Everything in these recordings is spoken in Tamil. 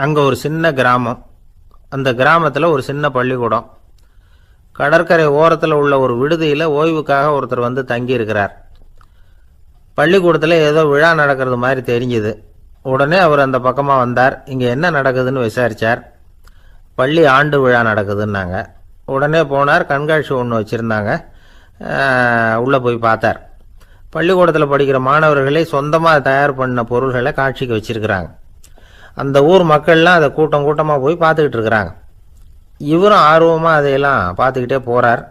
அங்கே ஒரு சின்ன கிராமம். அந்த கிராமத்தில் ஒரு சின்ன பள்ளிக்கூடம். கடற்கரை ஓரத்தில் உள்ள ஒரு விடுதியில் ஓய்வுக்காக ஒருத்தர் வந்து தங்கியிருக்கிறார். பள்ளிக்கூடத்தில் ஏதோ விழா நடக்கிறது மாதிரி தெரிஞ்சுது. உடனே அவர் அந்த பக்கமாக வந்தார். இங்கே என்ன நடக்குதுன்னு விசாரித்தார். பள்ளி ஆண்டு விழா நடக்குதுன்னாங்க. உடனே போனார். கண்காட்சி ஒன்று வச்சுருந்தாங்க. உள்ளே போய் பார்த்தார். பள்ளிக்கூடத்தில் படிக்கிற மாணவர்களே சொந்தமாக தயார் பண்ண பொருள்களை காட்சிக்கு வச்சுருக்கிறாங்க. அந்த ஊர் மக்கள்லாம் அதை கூட்டம் கூட்டமாக போய் பார்த்துக்கிட்டு இருக்கிறாங்க. இவரும் ஆர்வமாக அதையெல்லாம் பார்த்துக்கிட்டே போகிறார்.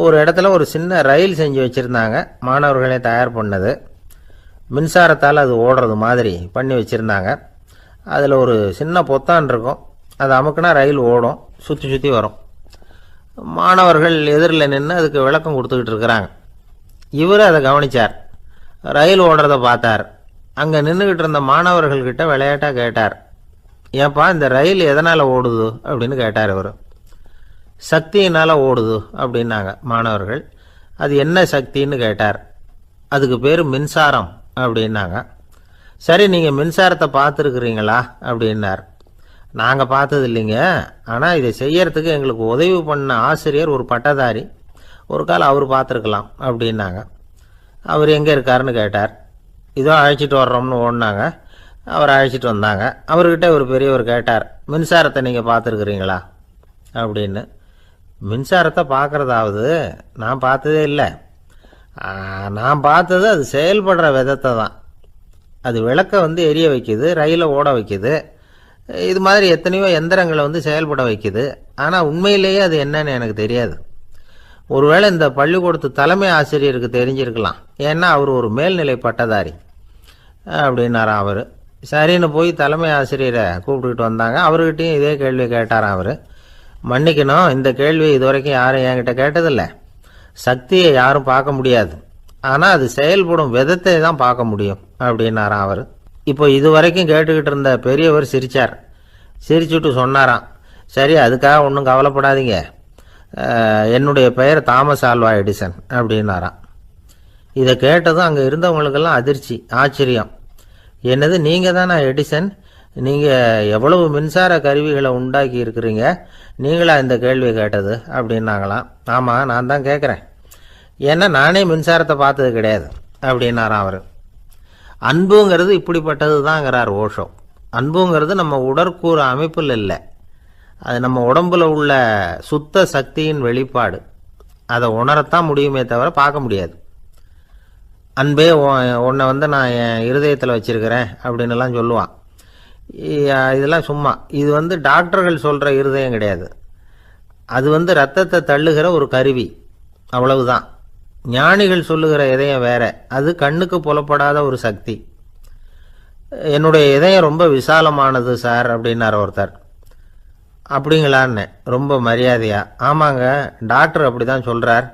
ஒரு இடத்துல ஒரு சின்ன ரயில் செஞ்சு வச்சுருந்தாங்க. மாணவர்களே தயார் பண்ணது. மின்சாரத்தால் அது ஓடுறது மாதிரி பண்ணி வச்சுருந்தாங்க. அதில் ஒரு சின்ன பொத்தான் இருக்கும். அதை அமுக்குனா ரயில் ஓடும், சுற்றி சுற்றி வரும். மாணவர்கள் எதிரில் நின்று அதுக்கு விளக்கம் கொடுத்துக்கிட்டு இருக்கிறாங்க. இவர் அதை கவனித்தார். ரயில் ஓடுறத பார்த்தார். அங்கே நின்றுக்கிட்டு இருந்த மாணவர்கள்கிட்ட விளையாட்டாக கேட்டார், ஏன்பா இந்த ரயில் எதனால் ஓடுது அப்படின்னு கேட்டார். இவர் சக்தியினால் ஓடுது அப்படின்னாங்க மாணவர்கள். அது என்ன சக்தின்னு கேட்டார். அதுக்கு பேர் மின்சாரம் அப்படின்னாங்க. சரி, நீங்கள் மின்சாரத்தை பார்த்துருக்குறீங்களா அப்படின்னார். நாங்கள் பார்த்தது இல்லைங்க, ஆனால் இதை செய்யறதுக்கு எங்களுக்கு உதவி பண்ண ஆசிரியர் ஒரு பட்டதாரி, ஒரு கால் அவர் பார்த்துருக்கலாம் அப்படின்னாங்க. அவர் எங்கே இருக்காருன்னு கேட்டார். இதோ அழைச்சிட்டு வர்றோம்னு ஓடினாங்க. அவர் அழைச்சிட்டு வந்தாங்க. அவர்கிட்ட ஒரு பெரியவர் கேட்டார், மின்சாரத்தை நீங்கள் பார்த்துருக்குறீங்களா அப்படின்னு. மின்சாரத்தை பார்க்குறதாவது நான் பார்த்ததே இல்லை. நான் பார்த்தது அது செயல்படுற விதத்தை தான். அது விளக்கை வந்து எரிய வைக்குது, ரயிலை ஓட வைக்குது, இது மாதிரி எத்தனையோ எந்திரங்களை வந்து செயல்பட வைக்குது. ஆனால் உண்மையிலேயே அது என்னன்னு எனக்கு தெரியாது. ஒருவேளை இந்த பள்ளிக்கூடத்து தலைமை ஆசிரியருக்கு தெரிஞ்சிருக்கலாம், ஏன்னா அவர் ஒரு மேல்நிலை பட்டதாரி அப்படின்னாராம் அவர். சரின்னு போய் தலைமை ஆசிரியரை கூப்பிட்டுக்கிட்டு வந்தாங்க. அவர்கிட்டையும் இதே கேள்வி கேட்டாராம் அவர். மன்னிக்கணும், இந்த கேள்வி இதுவரைக்கும் யாரும் என்கிட்ட கேட்டதில்லை. சக்தியை யாரும் பார்க்க முடியாது, ஆனால் அது செயல்படும் விதத்தை தான் பார்க்க முடியும் அப்படின்னாராம் அவர். இப்போ இதுவரைக்கும் கேட்டுக்கிட்டு இருந்த பெரியவர் சிரித்தார். சிரிச்சுட்டு சொன்னாராம், சரி அதுக்காக ஒன்றும் கவலைப்படாதீங்க, என்னுடைய பெயர் தாமஸ் ஆல்வா எடிசன் அப்படின்னாராம். இதை கேட்டதும் அங்கே இருந்தவங்களுக்கெல்லாம் அதிர்ச்சி, ஆச்சரியம். என்னது, நீங்கள் தானே எடிசன்? நீங்கள் எவ்வளவு மின்சார கருவிகளை உண்டாக்கி இருக்கிறீங்க, நீங்களா இந்த கேள்வியை கேட்டது அப்படின்னாங்களாம். ஆமாம், நான் தான் கேட்குறேன், ஏன்னா நானே மின்சாரத்தை பார்த்தது கிடையாது அப்படின்னாராம் அவர். அன்புங்கிறது இப்படிப்பட்டது தாங்கிறார் ஓஷோ. அன்புங்கிறது நம்ம உடற்கூறு அமைப்பில் இல்லை, அது நம்ம உடம்புல உள்ள சுத்த சக்தியின் வெளிப்பாடு. அதை உணரத்தான் முடியுமே தவிர பார்க்க முடியாது. அன்பே உன்னை வந்து நான் என் இருதயத்தில் வச்சிருக்கிறேன் அப்படின்னுலாம் சொல்லுவான். இதெல்லாம் சும்மா. இது வந்து டாக்டர்கள் சொல்கிற இருதயம் கிடையாது. அது வந்து ரத்தத்தை தள்ளுகிற ஒரு கருவி, அவ்வளவுதான். ஞானிகள் சொல்லுகிற இதயம் வேற, அது கண்ணுக்கு புலப்படாத ஒரு சக்தி. என்னுடைய இதயம் ரொம்ப விசாலமானது சார் அப்படின்னார் ஒருத்தர். அப்படிங்களான்னு ரொம்ப மரியாதையா, ஆமாங்க டாக்டர் அப்படி தான் சொல்கிறார்,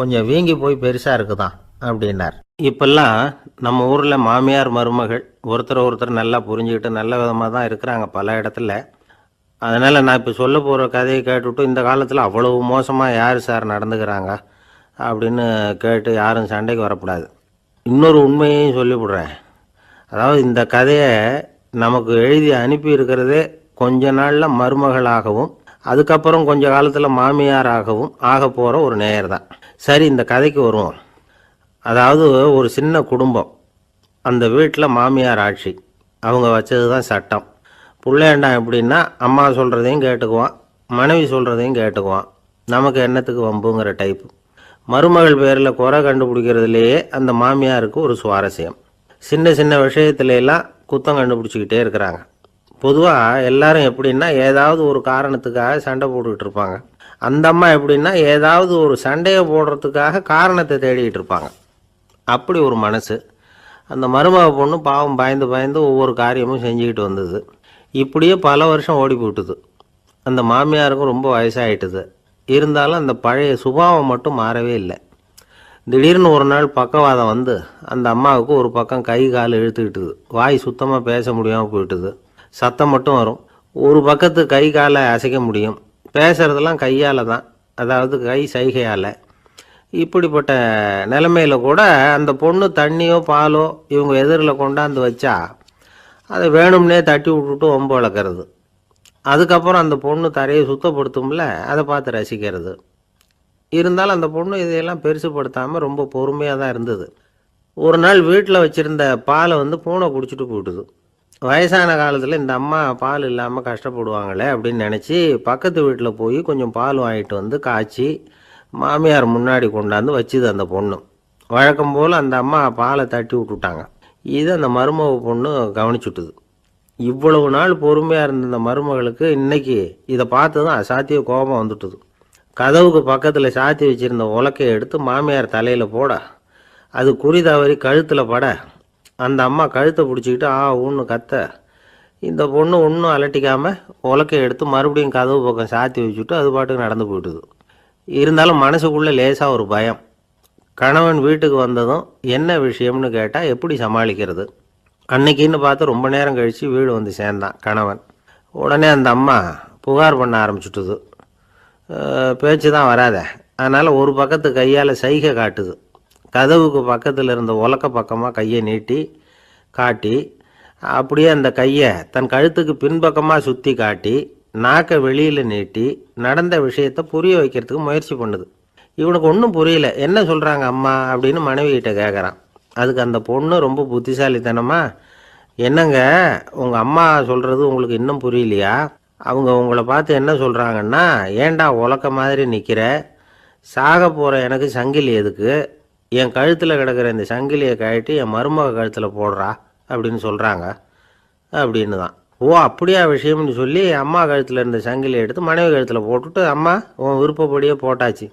கொஞ்சம் வீங்கி போய் பெருசாக இருக்குதான் அப்படின்னார். இப்பெல்லாம் நம்ம ஊரில் மாமியார் மருமகள் ஒருத்தர் நல்லா புரிஞ்சுக்கிட்டு நல்ல விதமாக தான் இருக்கிறாங்க பல இடத்துல. அதனால் நான் இப்போ சொல்ல போகிற கதையை கேட்டுவிட்டு இந்த காலத்தில் அவ்வளவு மோசமாக யார் சார் நடந்துக்கிறாங்க அப்படின்னு கேட்டு யாரும் சண்டைக்கு வரக்கூடாது. இன்னொரு உண்மையையும் சொல்லிவிடுறேன். அதாவது இந்த கதையை நமக்கு எழுதி அனுப்பி இருக்கிறதே கொஞ்ச நாளில் மருமகளாகவும் அதுக்கப்புறம் கொஞ்ச காலத்தில் மாமியாராகவும் ஆக போகிற ஒரு நேயர் தான். சரி, இந்த கதைக்கு வருவோம். அதாவது ஒரு சின்ன குடும்பம், அந்த வீட்டில் மாமியார் ஆட்சி, அவங்க வச்சது தான் சட்டம். பிள்ளையாண்டான் எப்படின்னா அம்மா சொல்கிறதையும் கேட்டுக்குவான், மனைவி சொல்கிறதையும் கேட்டுக்குவான், நமக்கு என்னத்துக்கு வம்புங்கிற டைப்பு. மருமகள் பேரில் குறை கண்டுபிடிக்கிறதுலேயே அந்த மாமியாருக்கு ஒரு சுவாரஸ்யம். சின்ன சின்ன விஷயத்துலலாம் குத்தம் கண்டுபிடிச்சிக்கிட்டே இருக்கிறாங்க. பொதுவாக எல்லாரும் எப்படின்னா ஏதாவது ஒரு காரணத்துக்காக சண்டை போட்டுக்கிட்டு இருப்பாங்க. அந்த அம்மா எப்படின்னா ஏதாவது ஒரு சண்டையை போடுறதுக்காக காரணத்தை தேடிக்கிட்டு இருப்பாங்க. அப்படி ஒரு மனசு. அந்த மருமக பொண்ணு பாவம் பயந்து பயந்து ஒவ்வொரு காரியமும் செஞ்சுக்கிட்டு வந்தது. இப்படியே பல வருஷம் ஓடி போட்டுது. அந்த மாமியாருக்கும் ரொம்ப வயசாகிட்டுது. இருந்தாலும் அந்த பழைய சுபாவம் மட்டும் மாறவே இல்லை. திடீர்னு ஒரு நாள் பக்கவாதம் வந்து அந்த அம்மாவுக்கு ஒரு பக்கம் கை கால் இழுத்துக்கிட்டுது. வாய் சுத்தமாக பேச முடியாமல் போயிட்டுது. சத்தம் மட்டும் வரும். ஒரு பக்கத்து கை காலை அசைக்க முடியும். பேசுகிறதெல்லாம் கையால் தான், அதாவது கை சைகையால். இப்படிப்பட்ட நிலைமையில் கூட அந்த பொண்ணு தண்ணியோ பாலோ இவங்க எதிரில் கொண்டாந்து வச்சா அதை வேணும்னே தட்டி விட்டுட்டு வம்பு வளர்க்குறது. அதுக்கப்புறம் அந்த பொண்ணு தரையை சுத்தப்படுத்தும்ல, அதை பார்த்து ரசிக்கிறது. இருந்தாலும் அந்த பொண்ணு இதையெல்லாம் பெருசுப்படுத்தாமல் ரொம்ப பொறுமையாக தான் இருந்தது. ஒரு நாள் வீட்டில் வச்சுருந்த பாலை பூனை குடிச்சிட்டு போயிட்டுது. வயசான காலத்தில் இந்த அம்மா பால் இல்லாமல் கஷ்டப்படுவாங்களே அப்படின்னு நினச்சி பக்கத்து வீட்டில் போய் கொஞ்சம் பால் வாங்கிட்டு காய்ச்சி மாமியார் முன்னாடி கொண்டாந்து வச்சுது அந்த பொண்ணு. வழக்கம் போல் அந்த அம்மா பாலை தட்டி விட்டுட்டாங்க. இது அந்த மருமக பொண்ணு கவனிச்சுட்டுது. இவ்வளவு நாள் பொறுமையாக இருந்த இந்த மருமகளுக்கு இன்னைக்கு இதை பார்த்து தான் அசாத்திய கோபம் வந்துட்டுது. கதவுக்கு பக்கத்தில் சாத்தி வச்சுருந்த உலக்கையை எடுத்து மாமியார் தலையில் போட, அது குறி தவறி கழுத்தில் பட, அந்த அம்மா கழுத்தை பிடிச்சிக்கிட்டு ஊன்னு கத்த, இந்த பொண்ணு ஒன்றும் அலட்டிக்காமல் உலக்கையை எடுத்து மறுபடியும் கதவு பக்கம் சாத்தி வச்சுட்டு அது பாட்டுக்கு நடந்து போயிட்டுது. இருந்தாலும் மனசுக்குள்ளே லேசாக ஒரு பயம். கணவன் வீட்டுக்கு வந்ததும் என்ன விஷயம்னு கேட்டால் எப்படி சமாளிக்கிறது? அன்னைக்குன்னு பார்த்து ரொம்ப நேரம் கழித்து வீடு வந்து சேர்ந்தான் கணவன். உடனே அந்த அம்மா புகார் பண்ண ஆரம்பிச்சுட்டுது. பேச்சு தான் வராத, அதனால் ஒரு பக்கத்து கையால் சைகை காட்டுது. கதவுக்கு பக்கத்தில் இருந்த உலக்க பக்கமாக கையை நீட்டி காட்டி, அப்படியே அந்த கையை தன் கழுத்துக்கு பின்பக்கமாக சுற்றி காட்டி, நாக்கை வெளியில் நீட்டி நடந்த விஷயத்தை புரிய வைக்கிறதுக்கு முயற்சி பண்ணுது. இவனுக்கு ஒன்றும் புரியல. என்ன சொல்கிறாங்க அம்மா அப்படின்னு மனைவிகிட்ட கேட்குறான். அதுக்கு அந்த பொண்ணு ரொம்ப புத்திசாலித்தனமா, என்னங்க உங்கள் அம்மா சொல்கிறது உங்களுக்கு இன்னும் புரியலையா? அவங்க உங்களை பார்த்து என்ன சொல்கிறாங்கன்னா, ஏண்டா உலக்க மாதிரி நிற்கிற, சாக போகிற எனக்கு சங்கிலி எதுக்கு, என் கழுத்தில் கிடக்கிற இந்த சங்கிலியை கழட்டி என் மருமக கழுத்தில் போடுறா அப்படின்னு சொல்கிறாங்க அப்படின்னு தான். ஓ அப்படியா விஷயம்னு சொல்லி அம்மா கழுத்தில் இருந்த சங்கிலியை எடுத்து மனைவி கழுத்தில் போட்டுட்டு, அம்மா உன் விருப்பப்படியே போட்டாச்சு,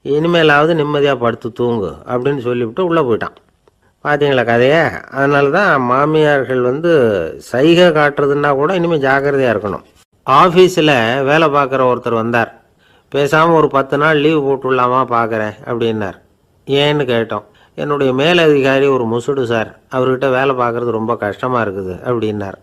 இனிமேலாவது நிம்மதியாக படுத்து தூங்கு அப்படின்னு சொல்லிவிட்டு உள்ளே போயிட்டான். பார்த்தீங்களா கதையை? அதனால தான் மாமியார்கள் சைகை காட்டுறதுன்னா கூட இனிமேல் ஜாக்கிரதையாக இருக்கணும். ஆஃபீஸில் வேலை பார்க்குற ஒருத்தர் வந்தார். பேசாமல் ஒரு 10 நாள் லீவு போட்டுடலாமா பார்க்குறேன் அப்படின்னார். ஏன்னு கேட்டோம். என்னுடைய மேலதிகாரி ஒரு முசுடு சார், அவர்கிட்ட வேலை பார்க்குறது ரொம்ப கஷ்டமாக இருக்குது அப்படின்னார்.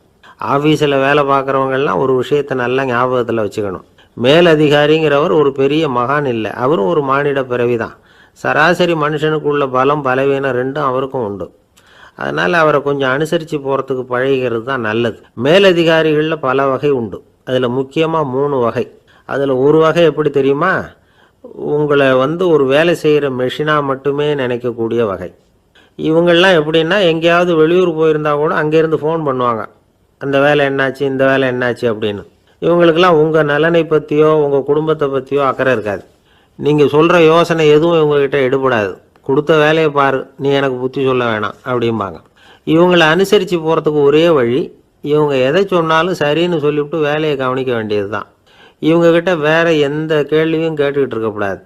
ஆஃபீஸில் வேலை பார்க்குறவங்கெல்லாம் ஒரு விஷயத்தை நல்லா ஞாபகத்தில் வச்சுக்கணும். மேலதிகாரிங்கிறவர் ஒரு பெரிய மகான் இல்லை, அவரும் ஒரு மானிட பிறவி தான். சராசரி மனுஷனுக்குள்ள பலம் பலவீனம் ரெண்டும் அவருக்கும் உண்டு. அதனால் அவரை கொஞ்சம் அனுசரித்து போகிறதுக்கு பழகிறது தான் நல்லது. மேலதிகாரிகளில் பல வகை உண்டு. அதில் முக்கியமாக 3 வகை. அதில் ஒரு வகை எப்படி தெரியுமா? உங்களை ஒரு வேலை செய்கிற மெஷினாக மட்டுமே நினைக்கக்கூடிய வகை. இவங்கள்லாம் எப்படின்னா, எங்கேயாவது வெளியூர் போயிருந்தா கூட அங்கேருந்து ஃபோன் பண்ணுவாங்க, அந்த வேலை என்னாச்சு இந்த வேலை என்னாச்சு அப்படின்னு. இவங்களுக்கெல்லாம் உங்கள் நலனை பற்றியோ உங்கள் குடும்பத்தை பற்றியோ அக்கறை இருக்காது. நீங்கள் சொல்கிற யோசனை எதுவும் இவங்ககிட்ட எடுபடாது. கொடுத்த வேலையை பாரு, நீ எனக்கு புத்தி சொல்ல வேணாம் அப்படிம்பாங்க. இவங்களை அனுசரித்து போகிறதுக்கு ஒரே வழி, இவங்க எதை சொன்னாலும் சரின்னு சொல்லிவிட்டு வேலையை கவனிக்க வேண்டியது தான். இவங்ககிட்ட வேறு எந்த கேள்வியும் கேட்டுக்கிட்டு இருக்கக்கூடாது.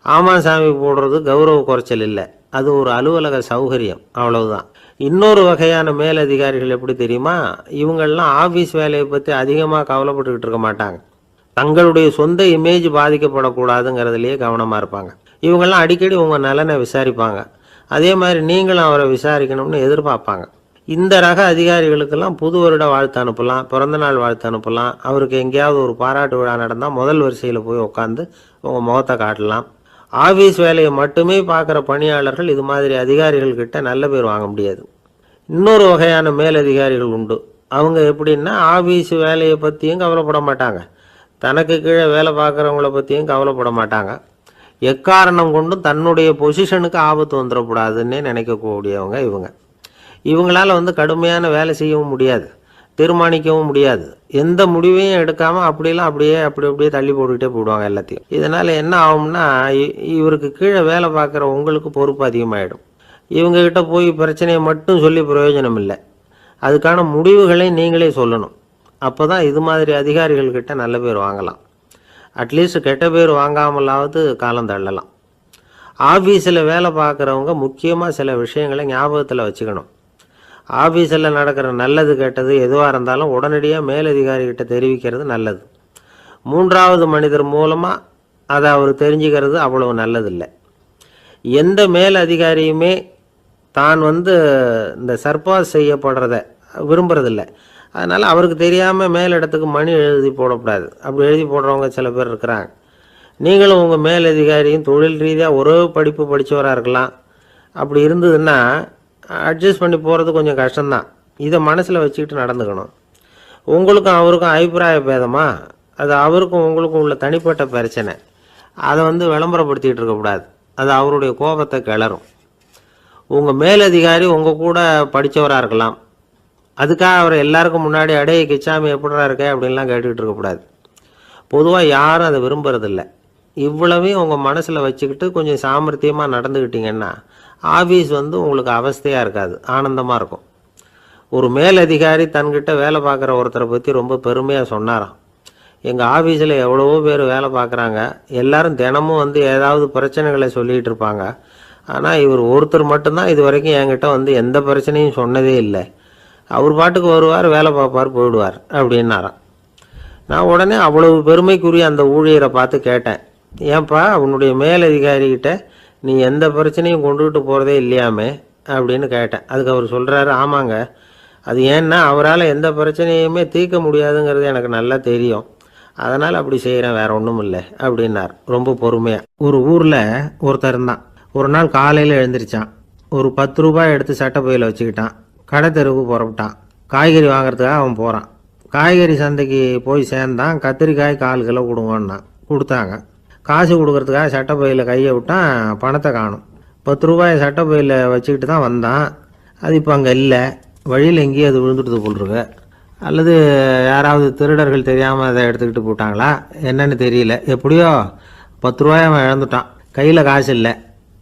ஆமாம் சாமி போடுறது கௌரவ குறைச்சல் இல்லை, அது ஒரு அலுவலக சௌகரியம், அவ்வளவுதான். இன்னொரு வகையான மேலதிகாரிகள் எப்படி தெரியுமா? இவங்கெல்லாம் ஆஃபீஸ் வேலையை பற்றி அதிகமாக கவலைப்பட்டுக்கிட்டு இருக்க மாட்டாங்க. தங்களுடைய சொந்த இமேஜ் பாதிக்கப்படக்கூடாதுங்கிறதுலையே கவனமாக இருப்பாங்க. இவங்கெல்லாம் அடிக்கடி உங்கள் நலனை விசாரிப்பாங்க. அதே மாதிரி நீங்களும் அவரை விசாரிக்கணும்னு எதிர்பார்ப்பாங்க. இந்த ரக அதிகாரிகளுக்கெல்லாம் புது வருட வாழ்த்து அனுப்பலாம், பிறந்தநாள் வாழ்த்து அனுப்பலாம். அவருக்கு எங்கேயாவது ஒரு பாராட்டு விழா நடந்தால் முதல் வரிசையில் போய் உட்காந்து உங்கள் முகத்தை காட்டலாம். ஆஃபீஸ் வேலையை மட்டுமே பார்க்குற பணியாளர்கள் இது மாதிரி அதிகாரிகள்கிட்ட நல்ல பேர் வாங்க முடியாது. இன்னொரு வகையான மேலதிகாரிகள் உண்டு. அவங்க எப்படின்னா, ஆஃபீஸ் வேலையை பற்றியும் கவலைப்பட மாட்டாங்க, தனக்கு கீழே வேலை பார்க்குறவங்கள பற்றியும் கவலைப்பட மாட்டாங்க. எக்காரணம் கொண்டும் தன்னுடைய பொசிஷனுக்கு ஆபத்து வந்துடக்கூடாதுன்னே நினைக்கக்கூடியவங்க இவங்க. இவங்களால் கடுமையான வேலை செய்யவும் முடியாது, தீர்மானிக்கவும் முடியாது. எந்த முடிவையும் எடுக்காமல் அப்படியே தள்ளி போட்டுக்கிட்டே போடுவாங்க எல்லாத்தையும். இதனால் என்ன ஆகும்னா, இவருக்கு கீழே வேலை பார்க்குற உங்களுக்கு பொறுப்பு அதிகமாகிடும். இவங்ககிட்ட போய் பிரச்சனையை மட்டும் சொல்லி பிரயோஜனம் இல்லை, அதுக்கான முடிவுகளை நீங்களே சொல்லணும். அப்போ தான் இது மாதிரி அதிகாரிகள்கிட்ட நல்ல பேர் வாங்கலாம். அட்லீஸ்ட் கெட்ட பேர் வாங்காமலாவது காலம் தள்ளலாம். ஆஃபீஸில் வேலை பார்க்குறவங்க முக்கியமாக சில விஷயங்களை ஞாபகத்தில் வச்சுக்கணும். ஆஃபீஸில் நடக்கிற நல்லது கெட்டது எதுவாக இருந்தாலும் உடனடியாக மேலதிகாரிகிட்ட தெரிவிக்கிறது நல்லது. 3வது மனிதர் மூலமாக அதை அவர் தெரிஞ்சுக்கிறது அவ்வளவு நல்லதில்லை. எந்த மேல் அதிகாரியுமே தான் இந்த சர்பாஸ் செய்யப்படுறத விரும்புறதில்லை. அதனால் அவருக்கு தெரியாமல் மேலிடத்துக்கு மணி எழுதி போடக்கூடாது. அப்படி எழுதி போடுறவங்க சில பேர் இருக்கிறாங்க. நீங்களும் உங்கள் மேலதிகாரியும் தொழில் ரீதியாக ஒரே படிப்பு படித்தவராக இருக்கலாம். அப்படி இருந்ததுன்னா அட்ஜஸ்ட் பண்ணி போகிறது கொஞ்சம் கஷ்டம்தான். இதை மனசில் வச்சுக்கிட்டு நடந்துக்கணும். உங்களுக்கும் அவருக்கும் அபிப்பிராய பேதமா, அது அவருக்கும் உங்களுக்கும் உள்ள தனிப்பட்ட பிரச்சனை. அதை விளம்பரப்படுத்திகிட்டு இருக்கக்கூடாது. அது அவருடைய கோபத்தை கிளறும். உங்கள் மேலதிகாரி உங்கள் கூட படித்தவராக இருக்கலாம். அதுக்காக அவர் எல்லாருக்கும் முன்னாடி அடைய கிச்சாமி எப்படிறா இருக்க அப்படின்லாம் கேட்டுக்கிட்டு இருக்கக்கூடாது. பொதுவாக யாரும் அதை விரும்புறதில்லை. இவ்வளவையும் உங்கள் மனசில் வச்சுக்கிட்டு கொஞ்சம் சாமர்த்தியமாக நடந்துக்கிட்டிங்கன்னா ஆஃபீஸ் உங்களுக்கு அவஸ்தையாக இருக்காது, ஆனந்தமாக இருக்கும். ஒரு மேலதிகாரி தன்கிட்ட வேலை பார்க்குற ஒருத்தரை பற்றி ரொம்ப பெருமையாக சொன்னாராம். எங்கள் ஆஃபீஸில் எவ்வளவோ பேர் வேலை பார்க்குறாங்க, எல்லாரும் தினமும் ஏதாவது பிரச்சனைகளை சொல்லிகிட்டு இருப்பாங்க. ஆனால் இவர் ஒருத்தர் மட்டும்தான் இது வரைக்கும் என்கிட்ட எந்த பிரச்சனையும் சொன்னதே இல்லை. அவர் பாட்டுக்கு வருவார், வேலை பார்ப்பார், போயிடுவார் அப்படின்னாராம். நான் உடனே அவ்வளவு பெருமைக்குரிய அந்த ஊழியரை பார்த்து கேட்டேன், ஏன்பா உன்னுடைய மேலதிகாரிகிட்ட நீ எந்த பிரச்சனையும் கொண்டுகிட்டு போகிறதே இல்லையாமே அப்படின்னு கேட்டேன். அதுக்கு அவர் சொல்கிறாரு, ஆமாங்க, அது ஏன்னா அவரால் எந்த பிரச்சனையுமே தீர்க்க முடியாதுங்கிறது எனக்கு நல்லா தெரியும், அதனால் அப்படி செய்கிறேன், வேற ஒன்றும் இல்லை அப்படின்னார் ரொம்ப பொறுமையாக. ஒரு ஊரில் ஒருத்தர் இருந்தான். ஒரு நாள் காலையில் எழுந்திரிச்சான். ஒரு 10 ரூபாய் எடுத்து சட்டை பையில் வச்சுக்கிட்டான். கடை தெருவுக்கு புறப்பட்டான். காய்கறி வாங்குறதுக்காக அவன் போகிறான். காய்கறி சந்தைக்கு போய் சேர்ந்தான். கத்திரிக்காய் 4 கிலோ கொடுங்கன்னா கொடுத்தாங்க. காசு கொடுக்கறதுக்காக சட்டை பையில் கையை விட்டான். பணத்தை காணும். 10 ரூபாய் சட்டை பையில் வச்சுக்கிட்டு தான் வந்தான். அது இப்போ அங்கே இல்லை. வழியில் எங்கேயும் அது விழுந்துட்டு போட்டுருக்கு. அல்லது யாராவது திருடர்கள் தெரியாமல் அதை எடுத்துக்கிட்டு போட்டாங்களா என்னன்னு தெரியல. எப்படியோ 10 ரூபாய் அவன் இழந்துட்டான். கையில் காசு இல்லை.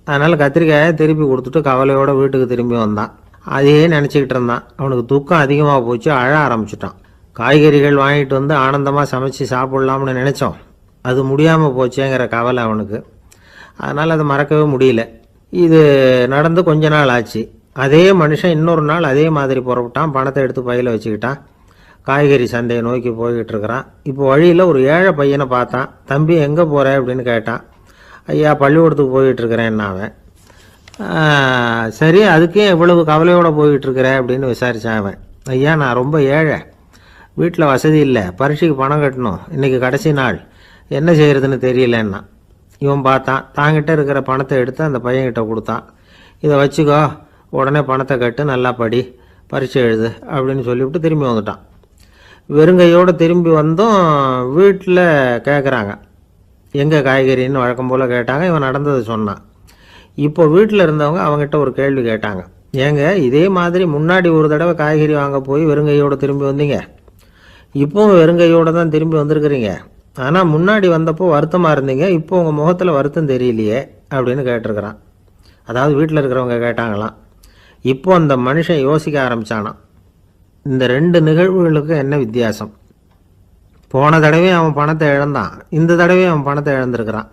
அதனால் கத்திரிக்காயை திருப்பி கொடுத்துட்டு கவலையோடு வீட்டுக்கு திரும்பி வந்தான். அதையே நினச்சிக்கிட்டு இருந்தான். அவனுக்கு துக்கம் அதிகமாக போச்சு. அழ ஆரம்பிச்சிட்டான். காய்கறிகள் வாங்கிட்டு ஆனந்தமாக சமைச்சு சாப்பிட்லாம்னு நினச்சோம், அது முடியாமல் போச்சேங்கிற கவலை அவனுக்கு. அதனால் அதை மறக்கவே முடியல. இது நடந்து கொஞ்ச நாள் ஆச்சு. அதே மனுஷன் இன்னொரு நாள் அதே மாதிரி புறப்பட்டான். பணத்தை எடுத்து பையில் வச்சுக்கிட்டான். காய்கறி சந்தையை நோக்கி போய்கிட்டு இருக்கிறான். இப்போ வழியில் ஒரு ஏழை பையனை பார்த்தான். தம்பி எங்கே போகிற அப்படின்னு கேட்டான். ஐயா பள்ளிக்கூடத்துக்கு போய்கிட்டுருக்கிறேன்னா அவன். சரி, அதுக்கே எவ்வளவு கவலையோடு போய்கிட்டுருக்கிற அப்படின்னு விசாரித்தான் அவன். ஐயா நான் ரொம்ப ஏழை, வீட்டில் வசதி இல்லை, பரீட்சைக்கு பணம் கட்டணும், இன்றைக்கி கடைசி நாள், என்ன செய்கிறதுன்னு தெரியலன்னா. இவன் பார்த்தான். தாங்கிட்ட இருக்கிற பணத்தை எடுத்து அந்த பையன்கிட்ட கொடுத்தான். இதை வச்சுக்கோ, உடனே பணத்தை கட்டு, நல்லா படி, பரீட்சை எழுது அப்படின்னு சொல்லிவிட்டு திரும்பி வந்துட்டான். வெறுங்கையோடு திரும்பி வந்தோம். வீட்டில் கேட்குறாங்க, எங்கே காய்கறின்னு வழக்கம் போல் கேட்டாங்க. இவன் நடந்ததை சொன்னான். இப்போ வீட்டில் இருந்தவங்க அவங்ககிட்ட ஒரு கேள்வி கேட்டாங்க. ஏங்க இதே மாதிரி முன்னாடி ஒரு தடவை காய்கறி வாங்க போய் வெறுங்கையோடு திரும்பி வந்தீங்க, இப்போவும் வெறுங்கையோடு தான் திரும்பி வந்திருக்கிறீங்க, ஆனால் முன்னாடி வந்தப்போ வருத்தமாக இருந்தீங்க, இப்போ உங்கள் முகத்தில் வருத்தம் தெரியலையே அப்படின்னு கேட்டிருக்கிறான். அதாவது வீட்டில் இருக்கிறவங்க கேட்டாங்களாம். இப்போ அந்த மனுஷன் யோசிக்க ஆரம்பித்தானான், இந்த 2 நிகழ்வுகளுக்கு என்ன வித்தியாசம்? போன தடவை அவன் பணத்தை இழந்தான், இந்த தடவை அவன் பணத்தை இழந்திருக்கிறான்.